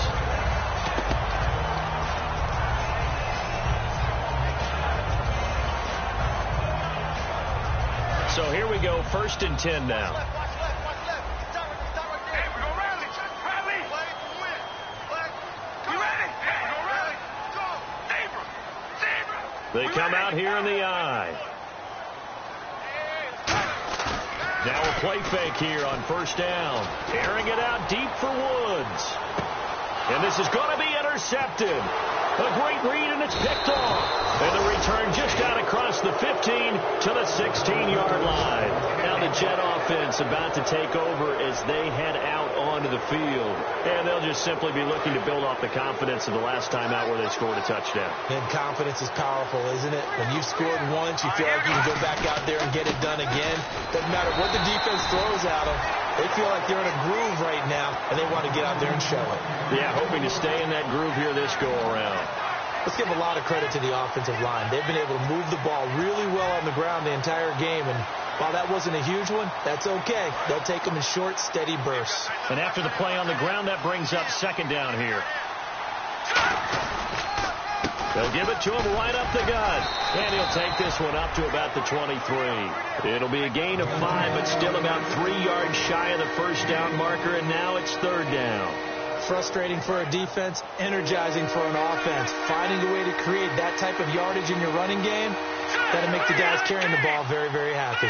B: So here we go, 1st and 10 now. They come out here in the I. Now a play fake here on 1st down. Airing it out deep for Woods. And this is going to be intercepted. A great read, and it's picked off. And the return just out across the 15 to the 16-yard line. Now the Jet offense about to take over as they head out onto the field. And they'll just simply be looking to build off the confidence of the last time out where they scored a touchdown.
A: And confidence is powerful, isn't it? When you've scored once, you feel like you can go back out there and get it done again. Doesn't matter what the defense throws at them. They feel like they're in a groove right now, and they want to get out there and show it.
B: Yeah, hoping to stay in that groove here this go-around.
A: Let's give a lot of credit to the offensive line. They've been able to move the ball really well on the ground the entire game, and while that wasn't a huge one, that's okay. They'll take them in short, steady bursts.
B: And after the play on the ground, that brings up 2nd down here. They'll give it to him right up the gut. And he'll take this one up to about the 23. It'll be a gain of 5, but still about 3 yards shy of the 1st down marker, and now it's 3rd down.
A: Frustrating for a defense, energizing for an offense. Finding a way to create that type of yardage in your running game, that'll make the guys carrying the ball very, very happy.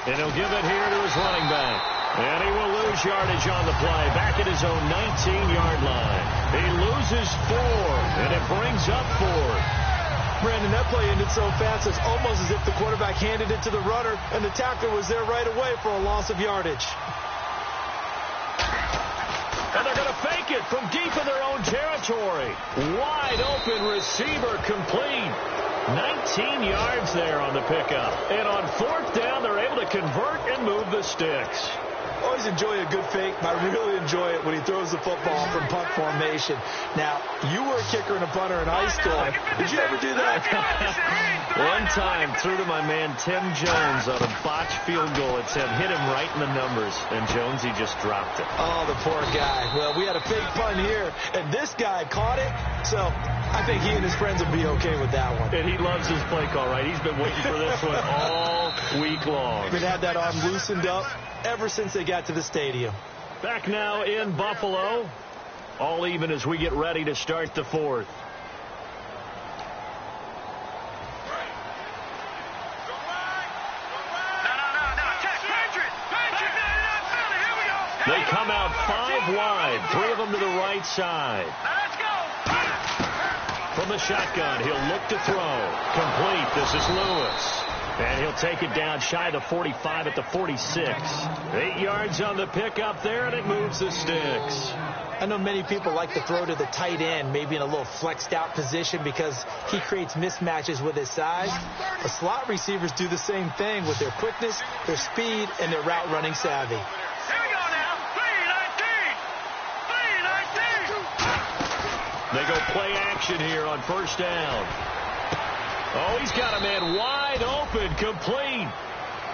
B: And he'll give it here to his running back. And he will lose yardage on the play. Back at his own 19-yard line. He loses 4, and it brings up 4.
A: Brandon, that play ended so fast, it's almost as if the quarterback handed it to the runner, and the tackler was there right away for a loss of yardage.
B: And they're going to fake it from deep in their own territory. Wide open receiver complete. 19 yards there on the pickup. And on 4th down, they're able to convert and move the sticks.
A: Always enjoy a good fake, but I really enjoy it when he throws the football from punt formation. Now, you were a kicker and a punter in high school. Did you ever do that?
B: One time, threw to my man Tim Jones on a botched field goal attempt. Hit him right in the numbers, and Jonesy just dropped it.
A: Oh, the poor guy. Well, we had a fake punt here, and this guy caught it, so I think he and his friends will be okay with that one.
B: And he loves his play call, right? He's been waiting for this one all week long.
A: We've had that arm loosened up ever since they got to the stadium.
B: Back now in Buffalo. All even as we get ready to start the 4th. They come out 5 wide, 3 of them to the right side. From the shotgun, he'll look to throw. Complete. This is Lewis. And he'll take it down shy of the 45 at the 46. 8 yards on the pickup there, and it moves the sticks.
A: I know many people like to throw to the tight end, maybe in a little flexed out position because he creates mismatches with his size. The slot receivers do the same thing with their quickness, their speed, and their route running savvy.
B: They go play action here on 1st down. Oh, he's got a man wide open, complete.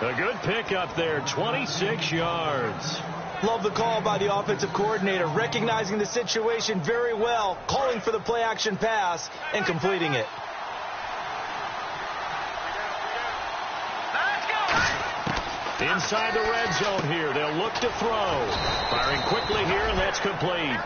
B: A good pickup there, 26 yards.
A: Love the call by the offensive coordinator, recognizing the situation very well, calling for the play-action pass, and completing it.
B: Inside the red zone here, they'll look to throw. Firing quickly here, and that's complete.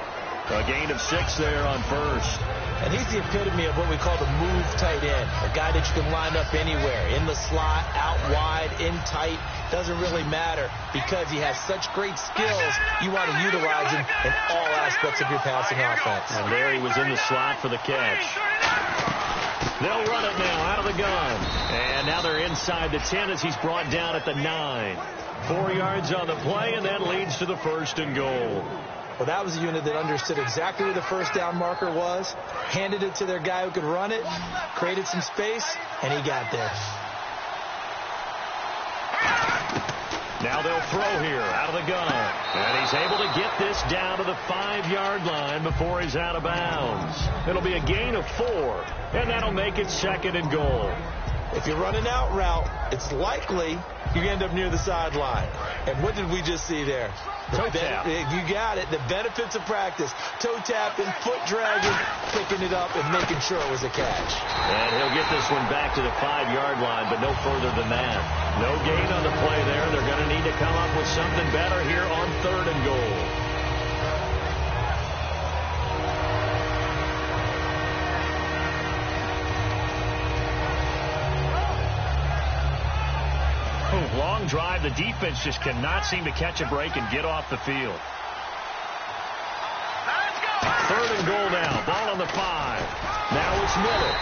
B: A gain of 6 there on first.
A: And he's the epitome of what we call the move tight end, a guy that you can line up anywhere, in the slot, out wide, in tight, doesn't really matter because he has such great skills. You want to utilize him in all aspects of your passing offense.
B: And there he was in the slot for the catch. They'll run it now out of the gun. And now they're inside the 10 as he's brought down at the 9. 4 yards on the play, and that leads to the 1st and goal.
A: Well, that was a unit that understood exactly where the first down marker was, handed it to their guy who could run it, created some space, and he got there.
B: Now they'll throw here out of the gun. And he's able to get this down to the 5-yard line before he's out of bounds. It'll be a gain of 4, and that'll make it 2nd and goal.
A: If you run an out route, it's likely you end up near the sideline. And what did we just see there?
B: Toe tap.
A: You got it. The benefits of practice. Toe tapping, foot dragging, picking it up, and making sure it was a catch.
B: And he'll get this one back to the 5-yard line, but no further than that. No gain on the play there. They're going to need to come up with something better here on 3rd and goal. Long drive. The defense just cannot seem to catch a break and get off the field. 3rd and goal now. Ball on the 5. Now it's Miller.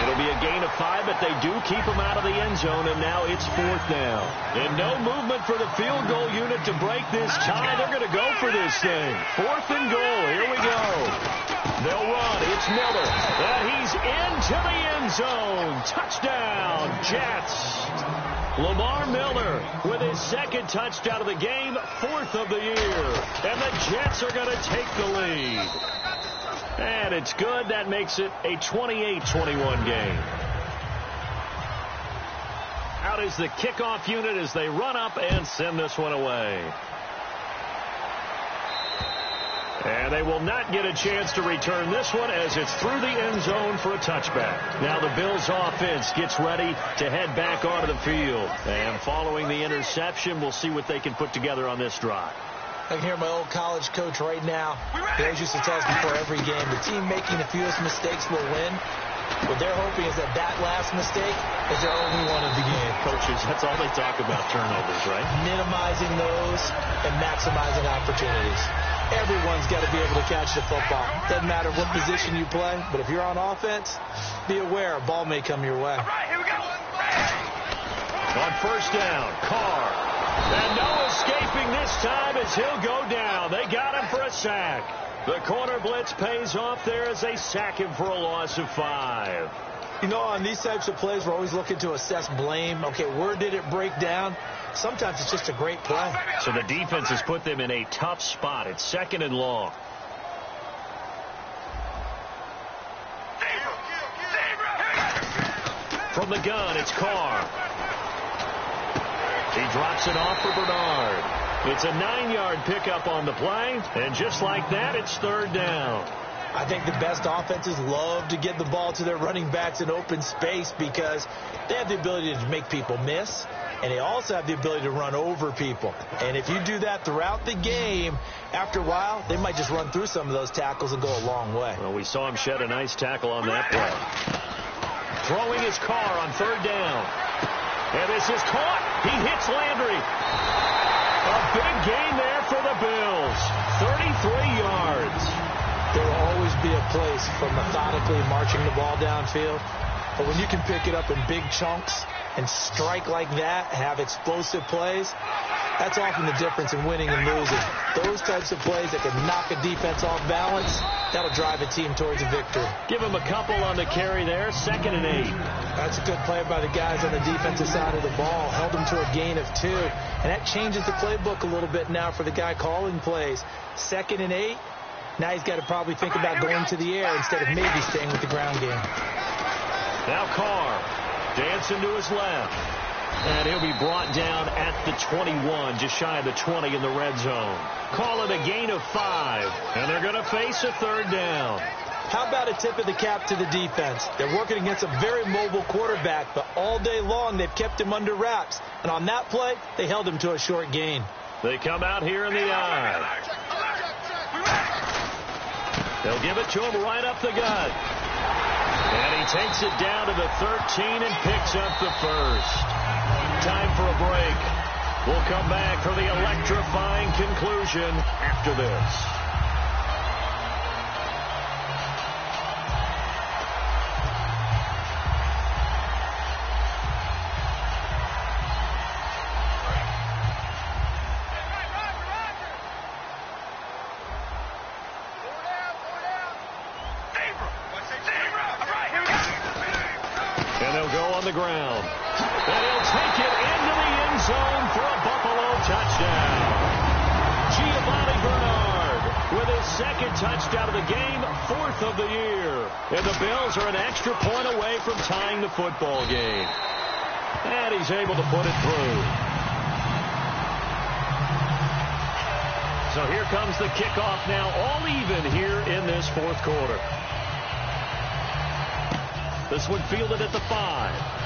B: It'll be a gain of 5, but they do keep him out of the end zone, and now it's 4th down. And no movement for the field goal unit to break this tie. They're going to go for this thing. 4th and goal. Here we go. They'll run. It's Miller. And he's into the end zone. Touchdown, Jets. Lamar Miller with his 2nd touchdown of the game, 4th of the year. And the Jets are going to take the lead. And it's good. That makes it a 28-21 game. Out is the kickoff unit as they run up and send this one away. And they will not get a chance to return this one as it's through the end zone for a touchback. Now the Bills offense gets ready to head back onto the field. And following the interception, we'll see what they can put together on this drive.
A: I can hear my old college coach right now. He always used to tell us before every game, the team making the fewest mistakes will win. What they're hoping is that last mistake is their only one of the game.
B: Coaches, that's all they talk about, turnovers, right?
A: Minimizing those and maximizing opportunities. Everyone's got to be able to catch the football. Doesn't matter what position you play, but if you're on offense, be aware a ball may come your way.
C: All right, here we go.
B: On 1st down, Carr. And no escaping this time as he'll go down. They got him for a sack. The corner blitz pays off there as they sack him for a loss of 5.
A: You know, on these types of plays, we're always looking to assess blame. Okay, where did it break down? Sometimes it's just a great play.
B: So the defense has put them in a tough spot. It's 2nd and long. From the gun, it's Carr. He drops it off for Bernard. It's a 9-yard pickup on the play, and just like that, it's 3rd down.
A: I think the best offenses love to get the ball to their running backs in open space because they have the ability to make people miss, and they also have the ability to run over people. And if you do that throughout the game, after a while, they might just run through some of those tackles and go a long way.
B: Well, we saw him shed a nice tackle on that play. Throwing his Carr on 3rd down. And this is caught. He hits Landry. A big gain there for the Bills. 33 yards.
A: There will always be a place for methodically marching the ball downfield. But when you can pick it up in big chunks and strike like that, have explosive plays, that's often the difference in winning and losing. Those types of plays that can knock a defense off balance, that'll drive a team towards a victory.
B: Give him a couple on the carry there, 2nd and 8.
A: That's a good play by the guys on the defensive side of the ball. Held them to a gain of 2. And that changes the playbook a little bit now for the guy calling plays. 2nd and 8. Now he's got to probably think about going to the air instead of maybe staying with the ground game.
B: Now Carr dancing to his left. And he'll be brought down at the 21, just shy of the 20 in the red zone. Call it a gain of 5, and they're going to face a third down.
A: How about a tip of the cap to the defense? They're working against a very mobile quarterback, but all day long they've kept him under wraps. And on that play, they held him to a short gain.
B: They come out here in the eye. They'll give it to him right up the gut. And he takes it down to the 13 and picks up the first. Time for a break. We'll come back for the electrifying conclusion after this. The ground. And he'll take it into the end zone for a Buffalo touchdown. Giovanni Bernard with his second touchdown of the game, 4th of the year. And the Bills are an extra point away from tying the football game. And he's able to put it through. So here comes the kickoff now, all even here in this 4th quarter. This one fielded at the 5.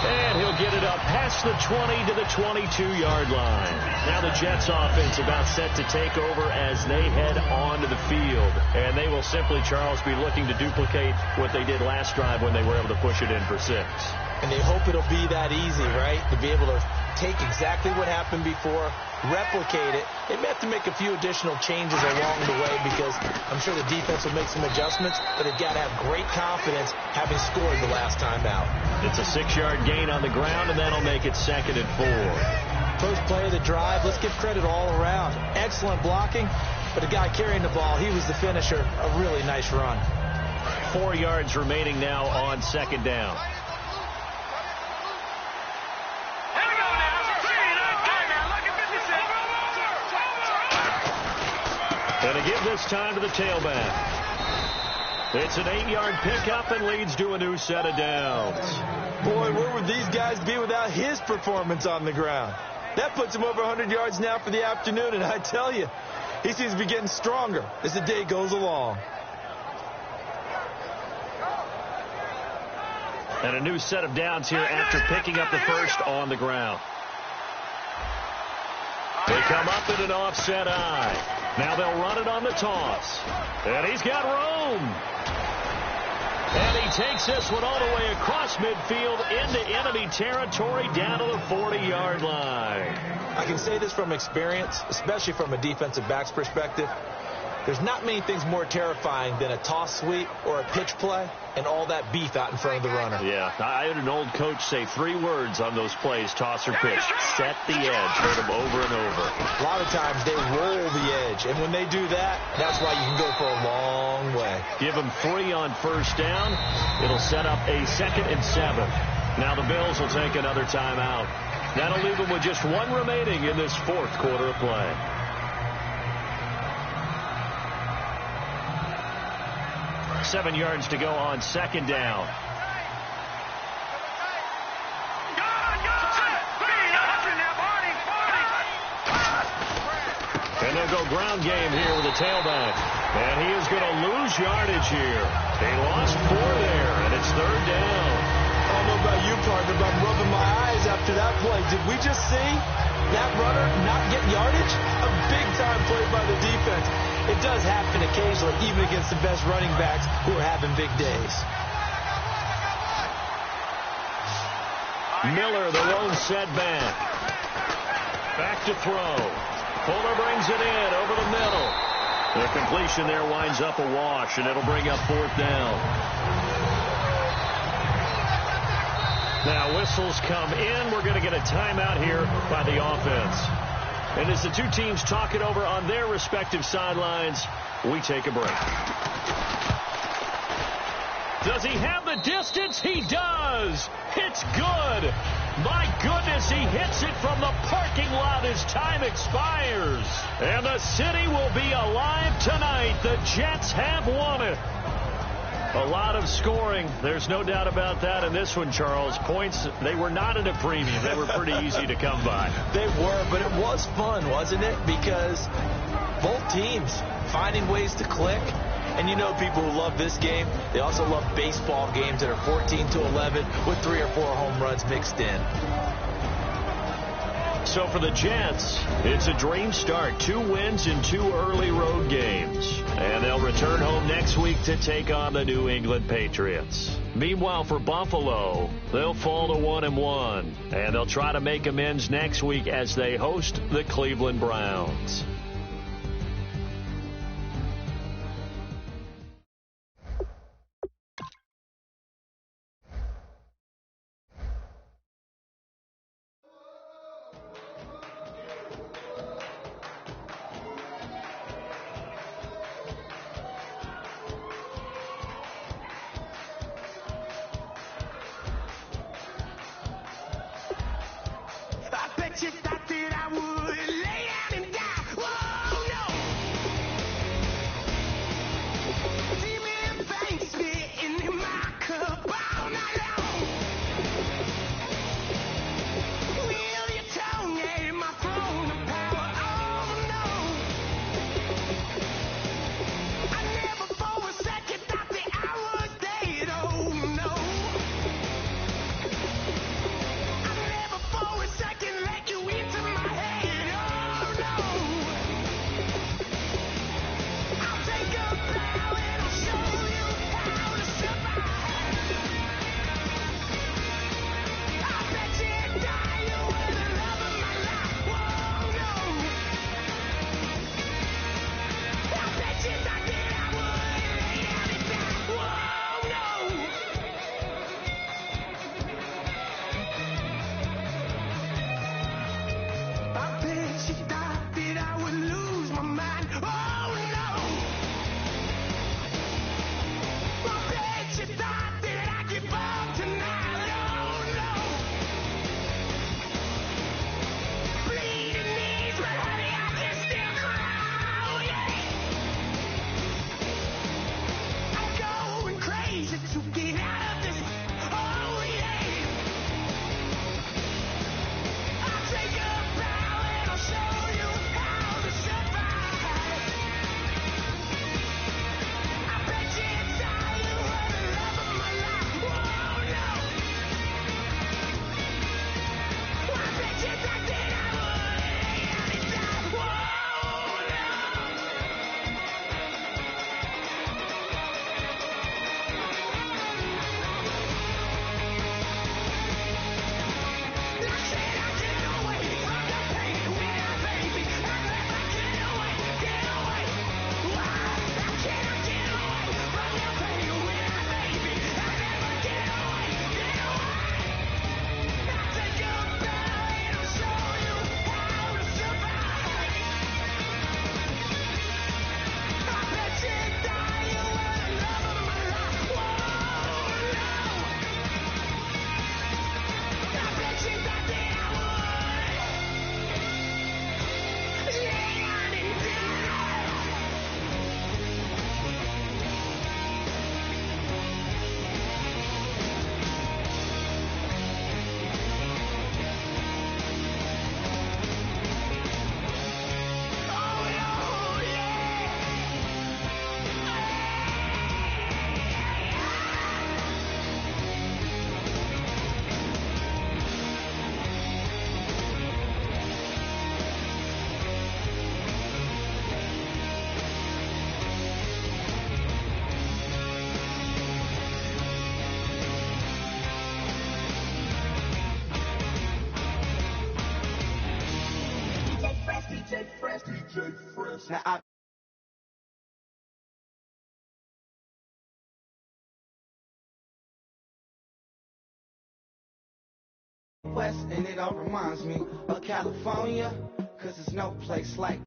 B: And he'll get it up past the 20 to the 22-yard line. Now the Jets offense about set to take over as they head onto the field. And they will simply, Charles, be looking to duplicate what they did last drive when they were able to push it in for 6.
A: And they hope it'll be that easy, right? To be able to take exactly what happened before, replicate it. They may have to make a few additional changes along the way because I'm sure the defense will make some adjustments, but they've got to have great confidence having scored the last time out.
B: It's a 6-yard gain on the ground, and that'll make it 2nd and 4.
A: First play of the drive, let's give credit all around. Excellent blocking, but the guy carrying the ball, he was the finisher. A really nice run.
B: 4 yards remaining now on 2nd down. And to give this time to the tailback. It's an 8-yard pickup and leads to a new set of downs.
A: Boy, where would these guys be without his performance on the ground? That puts him over 100 yards now for the afternoon, and I tell you, he seems to be getting stronger as the day goes along.
B: And a new set of downs here after picking up the first on the ground. They come up in an offset eye. Now they'll run it on the toss. And he's got room. And he takes this one all the way across midfield into enemy territory down to the 40-yard line.
A: I can say this from experience, especially from a defensive back's perspective. There's not many things more terrifying than a toss sweep or a pitch play and all that beef out in front of the runner.
B: Yeah, I had an old coach say 3 words on those plays, toss or pitch. Set the edge. Heard them over and over.
A: A lot of times they roll the edge, and when they do that, that's why you can go for a long way.
B: Give them 3 on first down. It'll set up a 2nd and 7. Now the Bills will take another timeout. That'll leave them with just 1 remaining in this 4th quarter of play. Seven yards to go on 2nd down. And they'll go ground game here with the tailback. And he is going to lose yardage here. They lost 4 there, and it's 3rd down.
A: I don't know about you, partner, but I'm rubbing my eyes after that play. Did we just see that runner not get yardage? A big-time play by the defense. It does happen occasionally, even against the best running backs who are having big days.
B: Miller, the lone setback. Back to throw. Fuller brings it in over the middle. The completion there winds up a wash, and it'll bring up 4th down. Now whistles come in. We're going to get a timeout here by the offense. And as the two teams talk it over on their respective sidelines, we take a break. Does he have the distance? He does. It's good. My goodness, he hits it from the parking lot as time expires. And the city will be alive tonight. The Jets have won it. A lot of scoring. There's no doubt about that in this one, Charles. Points, they were not at a premium. They were pretty easy to come by.
A: They were, but it was fun, wasn't it? Because both teams finding ways to click. And you know people who love this game, they also love baseball games that are 14-11 with 3 or 4 home runs mixed in.
B: So for the Jets, it's a dream start. 2 wins in 2 early road games. And they'll return home next week to take on the New England Patriots. Meanwhile, for Buffalo, they'll fall to 1-1. And they'll try to make amends next week as they host the Cleveland Browns.
F: Now I West, and it all reminds me of California, 'cause there's no place like